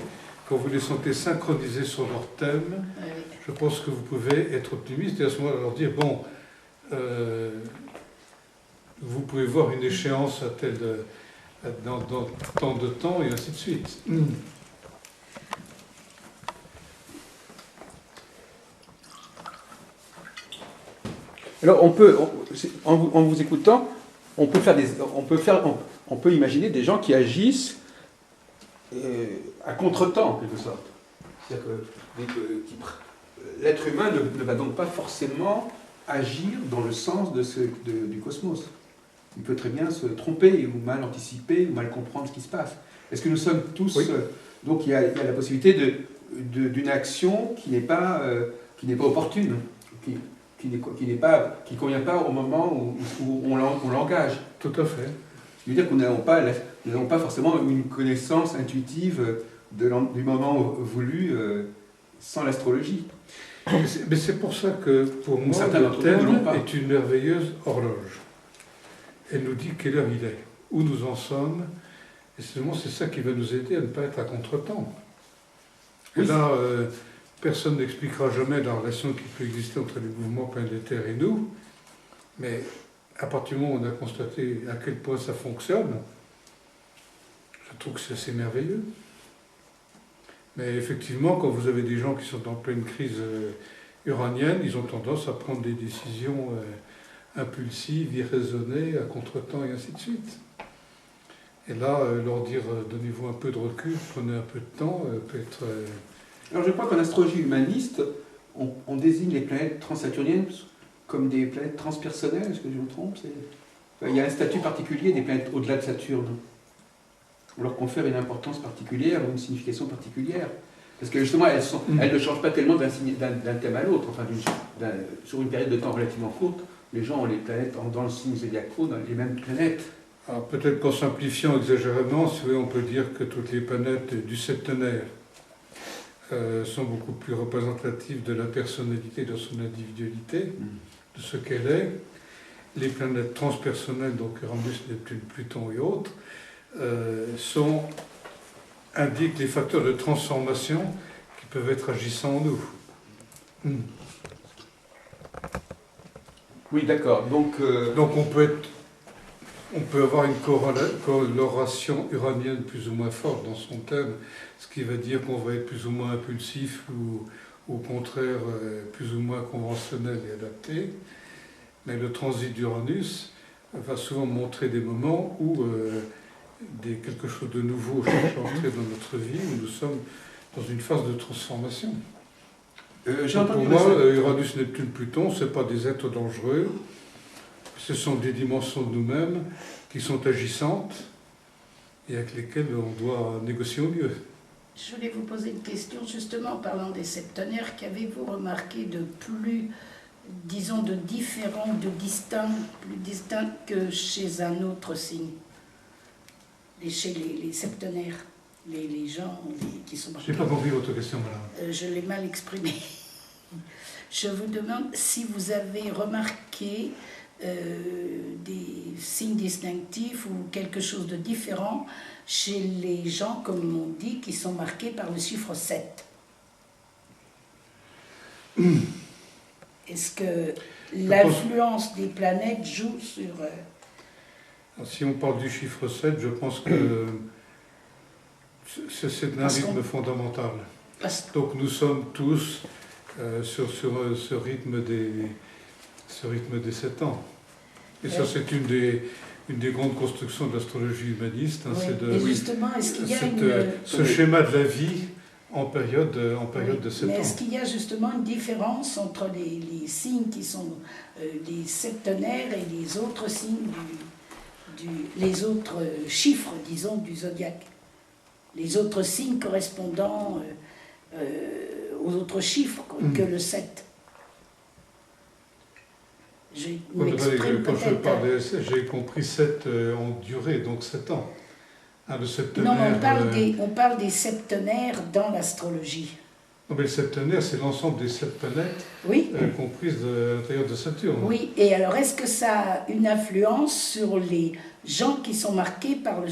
quand vous les sentez synchronisées sur leur thème, Oui. je pense que vous pouvez être optimiste et à ce moment-là leur dire, bon, vous pouvez voir une échéance dans tant de temps et ainsi de suite. Alors, en vous écoutant, on peut imaginer des gens qui agissent à contre-temps, en quelque sorte. C'est-à-dire que l'être humain ne va donc pas forcément agir dans le sens du cosmos. Il peut très bien se tromper, ou mal anticiper, ou mal comprendre ce qui se passe. Est-ce que nous sommes tous... Oui. Donc il y a la possibilité d'une action qui n'est pas opportune, qui ne convient pas au moment où on l'engage. Tout à fait. Ce qui veut dire que nous n'avons pas forcément une connaissance intuitive du moment voulu sans l'astrologie. Mais c'est pour ça que, pour moi, certains le d'entre nous ne l'ont thème pas. est une merveilleuse horloge. Elle nous dit quelle heure il est, où nous en sommes, et c'est ça qui va nous aider à ne pas être à contre-temps. Et Oui. là, personne n'expliquera jamais la relation qui peut exister entre les mouvements planétaires et nous, mais à partir du moment où on a constaté à quel point ça fonctionne, je trouve que c'est assez merveilleux. Mais effectivement, quand vous avez des gens qui sont en pleine crise uranienne, ils ont tendance à prendre des décisions impulsives, irraisonnées, à contre-temps et ainsi de suite. Et là, leur dire donnez-vous un peu de recul, prenez un peu de temps, peut être... Alors je crois qu'en astrologie humaniste, on désigne les planètes transsaturniennes comme des planètes transpersonnelles, est-ce que je me trompe? Il y a un statut particulier des planètes au-delà de Saturne. On leur confère une importance particulière ou une signification particulière. Parce que justement, elles ne changent pas tellement d'un thème à l'autre. Enfin, sur une période de temps relativement courte, les gens ont les planètes dans le signe zodiacal, dans les mêmes planètes. Alors peut-être qu'en simplifiant exagérément, si vous voulez, on peut dire que toutes les planètes du septenaire sont beaucoup plus représentatives de la personnalité, de son individualité, de ce qu'elle est. Les planètes transpersonnelles, donc Uranus, Neptune, Pluton et autres, indiquent les facteurs de transformation qui peuvent être agissants en nous. Oui, d'accord. Donc On peut avoir une coloration uranienne plus ou moins forte dans son thème, ce qui va dire qu'on va être plus ou moins impulsif ou au contraire plus ou moins conventionnel et adapté. Mais le transit d'Uranus va souvent montrer des moments où quelque chose de nouveau cherche à entrer dans notre vie, où nous sommes dans une phase de transformation. Pour moi, Uranus, Neptune, Pluton, ce n'est pas des êtres dangereux. Ce sont des dimensions de nous-mêmes qui sont agissantes et avec lesquelles on doit négocier au mieux. Je voulais vous poser une question, justement, en parlant des septenaires. Qu'avez-vous remarqué de plus, disons, de différent, de distinct, plus distinct que chez un autre signe? Chez les septenaires, les gens qui sont... Je n'ai pas compris votre question, madame. Je l'ai mal exprimé. Je vous demande si vous avez remarqué des signes distinctifs ou quelque chose de différent chez les gens, comme on dit, qui sont marqués par le chiffre 7. Est-ce que l'influence des planètes joue sur... Si on parle du chiffre 7, je pense que c'est un rythme fondamental. Donc nous sommes tous sur ce rythme des 7 ans. Et ça, c'est une des grandes constructions de l'astrologie humaniste. Hein, oui. Et justement, est-ce qu'il y a ce schéma de la vie en période de 7 ans. Mais est-ce qu'il y a justement une différence entre les signes qui sont des septenaires et les autres signes, les autres chiffres, disons, du zodiaque? Les autres signes correspondant aux autres chiffres que le 7. Quand je parle de j'ai compris 7 en durée, donc 7 ans. Ah, le Non, septenaire. mais on parle des septenaires dans l'astrologie. Non, mais le septenaire, c'est l'ensemble des 7 planètes Oui, comprises à l'intérieur de Saturne. oui. Et alors, est-ce que ça a une influence sur les gens qui sont marqués par le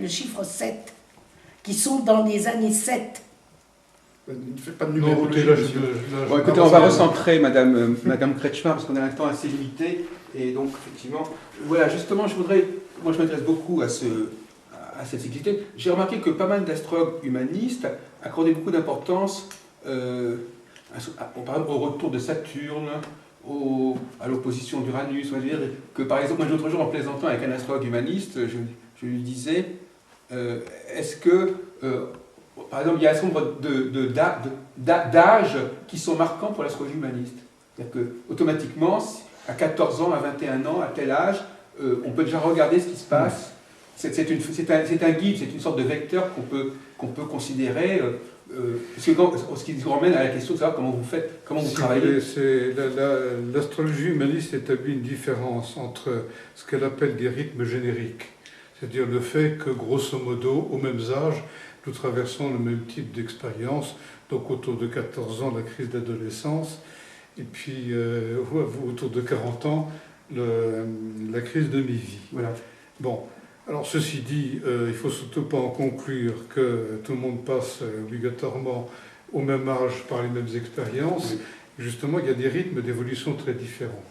chiffre 7, qui sont dans les années 7? Il ne fait pas de Non, numérologie. écoutez, là, monsieur. Bon, écoutez, on va recentrer Madame Kretschmar, parce qu'on a un temps assez limité. Et donc, effectivement, voilà, justement, moi je m'intéresse beaucoup à cette cyclicité. J'ai remarqué que pas mal d'astrologues humanistes accordaient beaucoup d'importance par exemple, au retour de Saturne, à l'opposition d'Uranus. Je veux dire que, par exemple, moi l'autre jour, en plaisantant avec un astrologue humaniste, je lui disais, est-ce que, par exemple, il y a un certain nombre d'âges qui sont marquants pour l'astrologie humaniste. C'est-à-dire que, automatiquement, à 14 ans, à 21 ans, à tel âge, on peut déjà regarder ce qui se passe. C'est un guide, c'est une sorte de vecteur qu'on peut considérer, ce qui nous ramène à la question de savoir comment vous faites, comment vous travaillez. L'astrologie humaniste établit une différence entre ce qu'elle appelle des rythmes génériques, c'est-à-dire le fait que, grosso modo, aux mêmes âges, nous traversons le même type d'expérience, donc autour de 14 ans, la crise d'adolescence, et puis autour de 40 ans, la crise de mi-vie. Voilà. Bon, alors ceci dit, il ne faut surtout pas en conclure que tout le monde passe obligatoirement au même âge par les mêmes expériences. Oui. Justement, il y a des rythmes d'évolution très différents.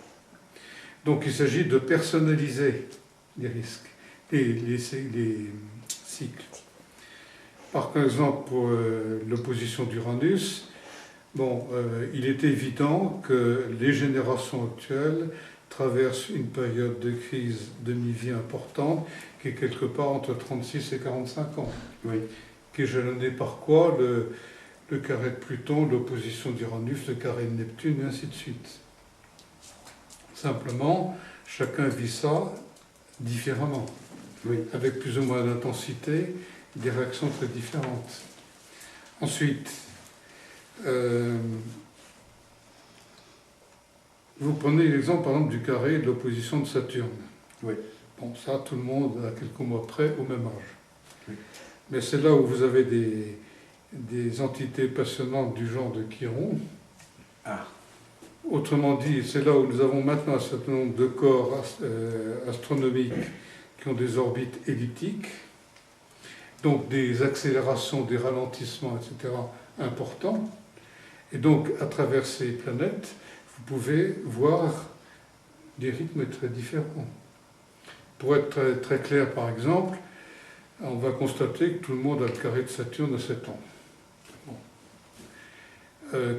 Donc il s'agit de personnaliser les risques, les cycles. Par exemple, pour l'opposition d'Uranus, il est évident que les générations actuelles traversent une période de crise de mi-vie importante qui est quelque part entre 36 et 45 ans, Oui. qui est jalonnée par quoi le carré de Pluton, l'opposition d'Uranus, le carré de Neptune, et ainsi de suite. Simplement, chacun vit ça différemment, Oui. avec plus ou moins d'intensité, des réactions très différentes. Ensuite, vous prenez l'exemple par exemple du carré de l'opposition de Saturne. Oui. Bon, ça, tout le monde, à quelques mois près, au même âge. Oui. Mais c'est là où vous avez des entités passionnantes du genre de Chiron. Ah. Autrement dit, c'est là où nous avons maintenant un certain nombre de corps astronomiques qui ont des orbites elliptiques, donc des accélérations, des ralentissements, etc., importants. Et donc, à travers ces planètes, vous pouvez voir des rythmes très différents. Pour être très, très clair, par exemple, on va constater que tout le monde a le carré de Saturne à 7 ans. Bon.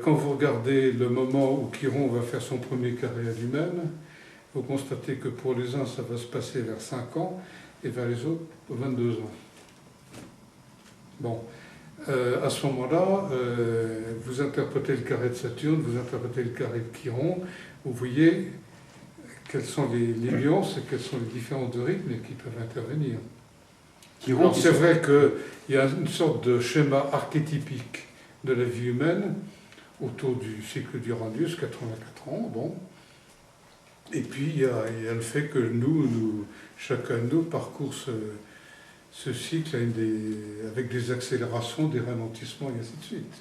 Quand vous regardez le moment où Chiron va faire son premier carré à lui-même, vous constatez que pour les uns, ça va se passer vers 5 ans, et vers les autres, 22 ans. Bon. À ce moment-là, vous interprétez le carré de Saturne, vous interprétez le carré de Chiron, vous voyez quelles sont les nuances et quelles sont les différences de rythme qui peuvent intervenir. Alors c'est vrai qu'il y a une sorte de schéma archétypique de la vie humaine autour du cycle d'Uranus, 84 ans, bon. Et puis il y a le fait que chacun de nous parcourt ce cycle avec des accélérations, des ralentissements et ainsi de suite.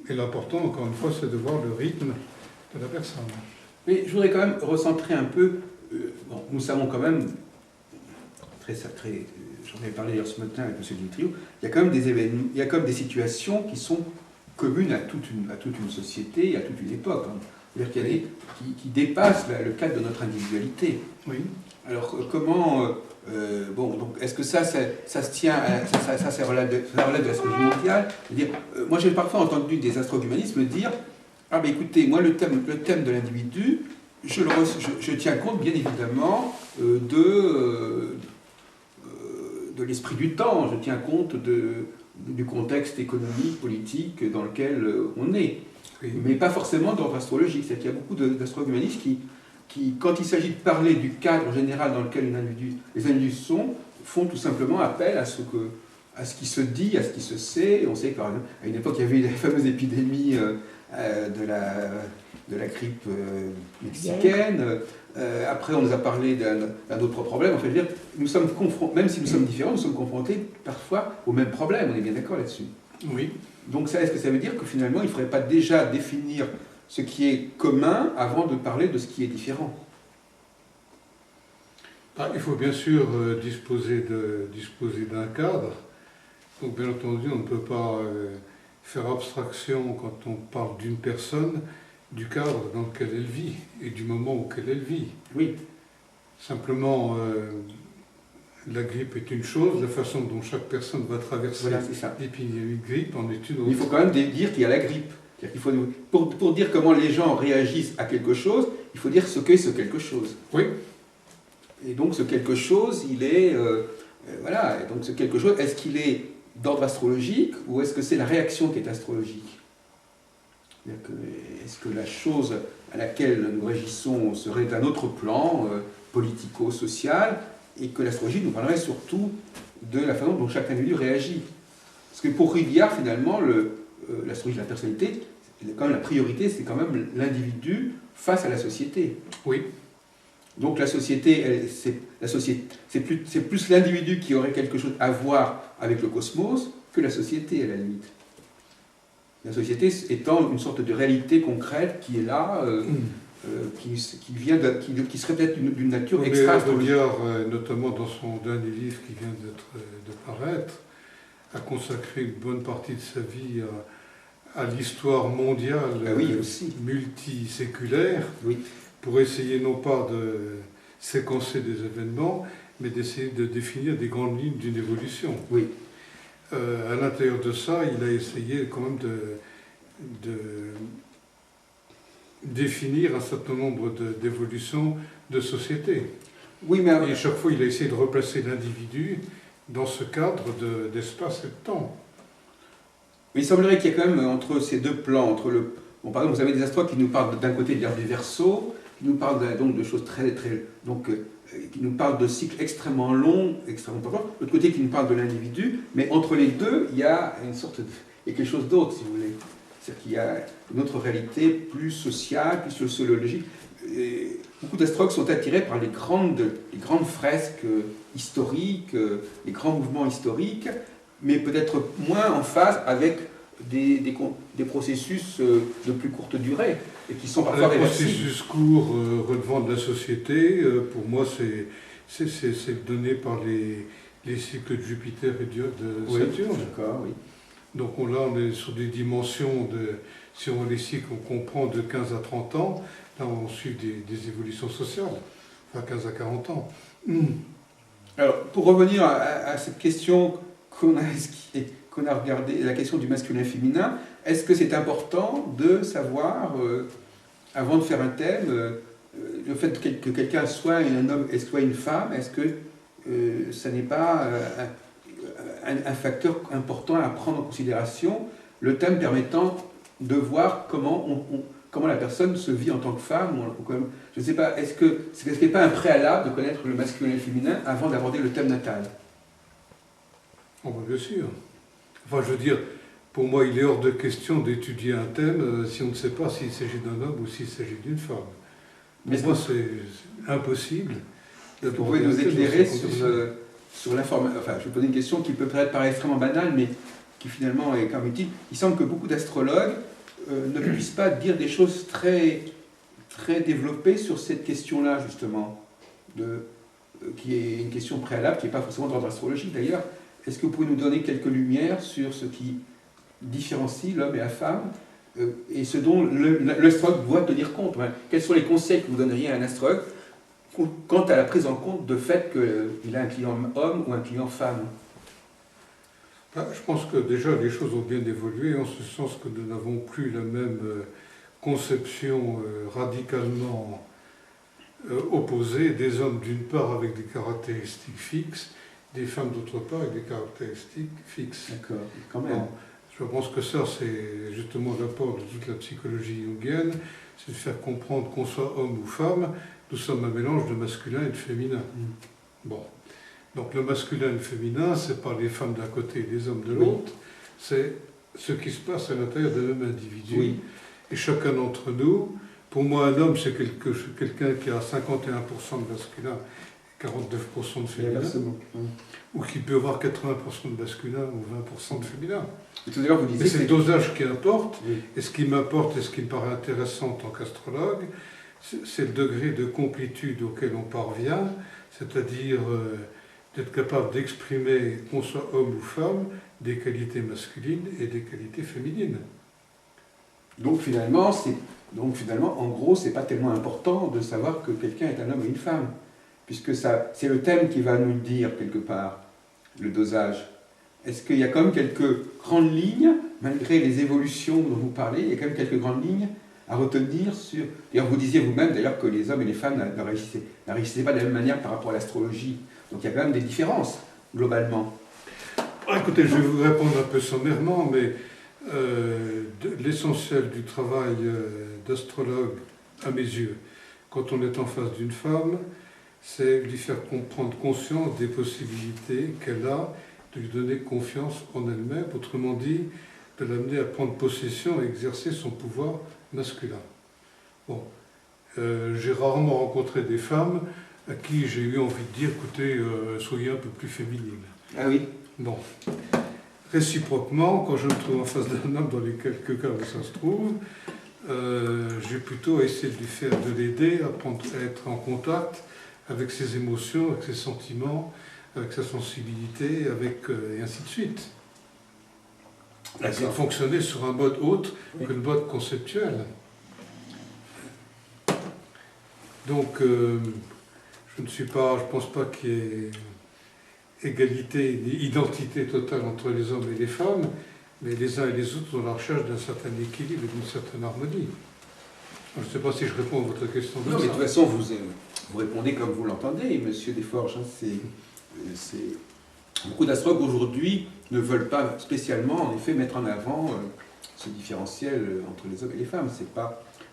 Et l'important, encore une fois, c'est de voir le rythme de la personne. Mais je voudrais quand même recentrer un peu. Nous savons quand même, j'en ai parlé hier ce matin avec M. Dumitrio, il y a quand même des événements, il y a quand même des situations qui sont communes à toute une société et à toute une époque. Hein. C'est-à-dire qu'il y a qui dépassent le cadre de notre individualité. Oui. Alors comment donc est-ce que ça se tient, ça relève de l'astrologie mondiale? Moi j'ai parfois entendu des astrologues humanistes me dire ah mais écoutez, moi le thème de l'individu, je tiens compte bien évidemment de l'esprit du temps, je tiens compte du contexte économique, politique dans lequel on est, oui. Mais pas forcément d'ordre astrologique. C'est-à-dire qu'il y a beaucoup d'astrologues humanistes qui, quand il s'agit de parler du cadre général dans lequel les individus sont, font tout simplement appel à ce qui se dit, à ce qui se sait. Et on sait qu'à une époque, il y avait eu les fameuses épidémies de la grippe mexicaine. Après, on nous a parlé d'un autre problème. En fait, je veux dire, nous sommes même si nous sommes différents, nous sommes confrontés parfois au même problème. On est bien d'accord là-dessus. Oui. Donc, est-ce que ça veut dire que finalement, il ne faudrait pas déjà définir ce qui est commun avant de parler de ce qui est différent? Il faut bien sûr disposer d'un cadre. Donc, bien entendu, on ne peut pas faire abstraction, quand on parle d'une personne, du cadre dans lequel elle vit et du moment auquel elle vit. Oui. Simplement, la grippe est une chose, la façon dont chaque personne va traverser l'épidémie de grippe en est une autre. Il faut quand même dire qu'il y a la grippe. Il faut, pour dire comment les gens réagissent à quelque chose, il faut dire ce qu'est ce quelque chose. Oui. Et donc ce quelque chose, il est... voilà, et donc ce quelque chose, est-ce qu'il est d'ordre astrologique ou est-ce que c'est la réaction qui est astrologique? Est-ce que la chose à laquelle nous réagissons serait d'un autre plan, politico-social, et que l'astrologie nous parlerait surtout de la façon dont chaque individu réagit? Parce que pour Rivière, finalement, l'astrologie de la personnalité, quand même la priorité, c'est quand même l'individu face à la société. Oui. Donc la société, c'est plus l'individu qui aurait quelque chose à voir avec le cosmos que la société, à la limite. La société étant une sorte de réalité concrète qui est là, qui serait peut-être d'une nature extra-astrologique. Notamment dans son dernier livre qui vient de paraître, a consacré une bonne partie de sa vie à l'histoire mondiale multiséculaire, pour essayer non pas de séquencer des événements, mais d'essayer de définir des grandes lignes d'une évolution. Oui. À l'intérieur de ça, il a essayé quand même de définir un certain nombre d'évolutions de société. Oui, mais... Et chaque fois, il a essayé de replacer l'individu dans ce cadre d'espace et de temps. Mais il semblerait qu'il y ait quand même entre ces deux plans, par exemple, vous avez des astrologues qui nous parlent d'un côté de l'ère du Verseau, qui nous parlent donc de choses qui nous parlent de cycles extrêmement longs, extrêmement importants, l'autre côté qui nous parle de l'individu, mais entre les deux, il y a il y a quelque chose d'autre, si vous voulez. C'est-à-dire qu'il y a une autre réalité plus sociale, plus sociologique. Et beaucoup d'astrologues sont attirés par les grandes fresques historiques, les grands mouvements historiques, mais peut-être moins en phase avec des processus de plus courte durée, et qui sont parfois réversibles. Les processus courts relevant de la société, pour moi, c'est donné par les cycles de Jupiter et de Saturne. Oui, d'accord, oui. Donc là, on est sur des dimensions si on les cycles, on comprend de 15 à 30 ans, là on suit des évolutions sociales, enfin 15 à 40 ans. Alors, pour revenir à cette question qu'on a regardée, la question du masculin-féminin, est-ce que c'est important de savoir, avant de faire un thème, le fait que quelqu'un soit un homme et soit une femme, est-ce que ça n'est pas un facteur important à prendre en considération, le thème permettant de voir comment la personne se vit en tant que femme, je ne sais pas, est-ce que ce n'est pas un préalable de connaître le masculin et le féminin avant d'aborder le thème natal? Oh, bien sûr. Enfin, je veux dire, pour moi, il est hors de question d'étudier un thème si on ne sait pas s'il s'agit d'un homme ou s'il s'agit d'une femme. Pour moi, c'est impossible. Vous pouvez nous éclairer sur l'information. Enfin, je vais poser une question qui peut peut-être paraître extrêmement banale, mais qui finalement est quand même utile. Il semble que beaucoup d'astrologues ne puissent pas dire des choses très, très développées sur cette question-là, justement, qui est une question préalable, qui n'est pas forcément d'ordre astrologique d'ailleurs. Est-ce que vous pouvez nous donner quelques lumières sur ce qui différencie l'homme et la femme et ce dont l'astrologue doit tenir compte? Quels sont les conseils que vous donneriez à un astrologue quant à la prise en compte du fait qu'il a un client homme ou un client femme? Je pense que déjà les choses ont bien évolué, en ce sens que nous n'avons plus la même conception radicalement opposée des hommes d'une part avec des caractéristiques fixes, des femmes d'autre part avec des caractéristiques fixes. D'accord, quand même. Bon, je pense que ça, c'est justement l'apport de toute la psychologie jungienne, c'est de faire comprendre qu'on soit homme ou femme, nous sommes un mélange de masculin et de féminin. Bon. Donc le masculin et le féminin, c'est pas les femmes d'un côté et les hommes de l'autre, c'est ce qui se passe à l'intérieur de même individu. Oui. et chacun d'entre nous, pour moi, un homme, c'est quelqu'un qui a 51% de masculin, 49% de féminin, ou qui peut avoir 80% de masculin ou 20% de féminin. Et tout à l'heure, vous Mais disiez c'est le dosage qui importe, Oui. et ce qui m'importe et ce qui me paraît intéressant en tant qu'astrologue, c'est le degré de complétude auquel on parvient, c'est-à-dire d'être capable d'exprimer, qu'on soit homme ou femme, des qualités masculines et des qualités féminines. Donc finalement, en gros, c'est pas tellement important de savoir que quelqu'un est un homme ou une femme, puisque c'est le thème qui va nous le dire quelque part, le dosage. Est-ce qu'il y a quand même quelques grandes lignes, malgré les évolutions dont vous parlez, il y a quand même quelques grandes lignes à retenir sur... D'ailleurs, vous disiez vous-même d'ailleurs que les hommes et les femmes ne réussissaient pas de la même manière par rapport à l'astrologie. Donc il y a quand même des différences, globalement. Écoutez, je vais vous répondre un peu sommairement, mais l'essentiel du travail d'astrologue, à mes yeux, quand on est en face d'une femme, c'est lui faire prendre conscience des possibilités qu'elle a, de lui donner confiance en elle-même, autrement dit, de l'amener à prendre possession et exercer son pouvoir masculin. Bon, j'ai rarement rencontré des femmes à qui j'ai eu envie de dire, écoutez, soyez un peu plus féminine. Ah oui. Bon. Réciproquement, quand je me trouve en face d'un homme, dans les quelques cas où ça se trouve, j'ai plutôt essayé de l'aider à être en contact avec ses émotions, avec ses sentiments, avec sa sensibilité, et ainsi de suite. Et de fonctionner sur un mode autre que le mode conceptuel. Donc, je ne pense pas qu'il y ait égalité, identité totale entre les hommes et les femmes, mais les uns et les autres sont à la recherche d'un certain équilibre et d'une certaine harmonie. Je ne sais pas si je réponds à votre question. Non, mais de toute façon, vous répondez comme vous l'entendez, monsieur Desforges. Beaucoup d'astrologues aujourd'hui ne veulent pas spécialement, en effet, mettre en avant ce différentiel entre les hommes et les femmes.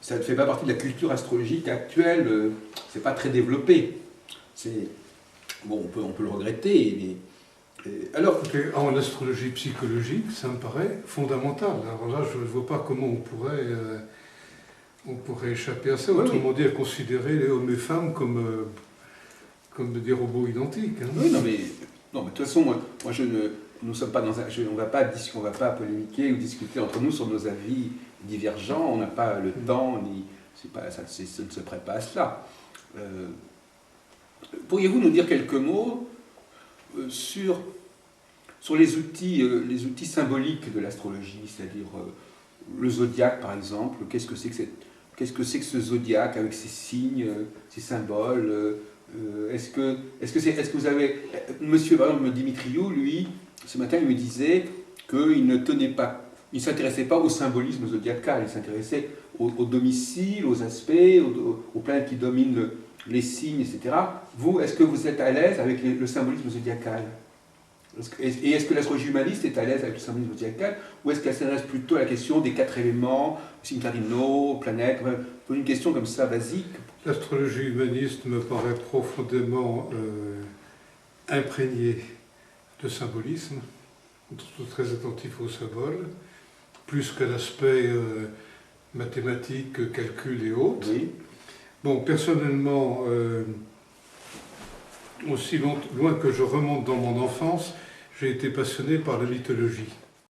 Ça ne fait pas partie de la culture astrologique actuelle, c'est pas très développé. Bon, on peut le regretter. Alors, en astrologie psychologique, ça me paraît fondamental. Alors là, je ne vois pas comment on pourrait échapper à ça. Autrement dit, à considérer les hommes et femmes comme des robots identiques. Hein. Oui, non, mais de toute façon, moi nous sommes pas dans on va pas polémiquer ou discuter entre nous sur nos avis divergents. On n'a pas le temps, ça ne se prête pas à cela. Pourriez-vous nous dire quelques mots sur les outils symboliques de l'astrologie, c'est-à-dire le zodiaque par exemple? Qu'est-ce que c'est que ce zodiaque avec ses signes, ses symboles? Est-ce que vous avez... Monsieur, par exemple, Dimitriou, lui, ce matin, il me disait qu'il ne s'intéressait pas au symbolisme zodiacal, il s'intéressait au domicile, aux aspects, aux planètes qui dominent les signes, etc. Vous, est-ce que vous êtes à l'aise avec le symbolisme zodiacal? Et est-ce que l'astrologie humaniste est à l'aise avec le symbolisme zodiacal? Ou est-ce qu'elle s'adresse plutôt à la question des 4 éléments, signes cardinaux, planètes? Une question comme ça, basique. L'astrologie humaniste me paraît profondément imprégnée de symbolisme, très attentif aux symboles, plus qu'à l'aspect mathématique, calcul et autres. Oui. Bon, personnellement, aussi loin que je remonte dans mon enfance, j'ai été passionné par la mythologie.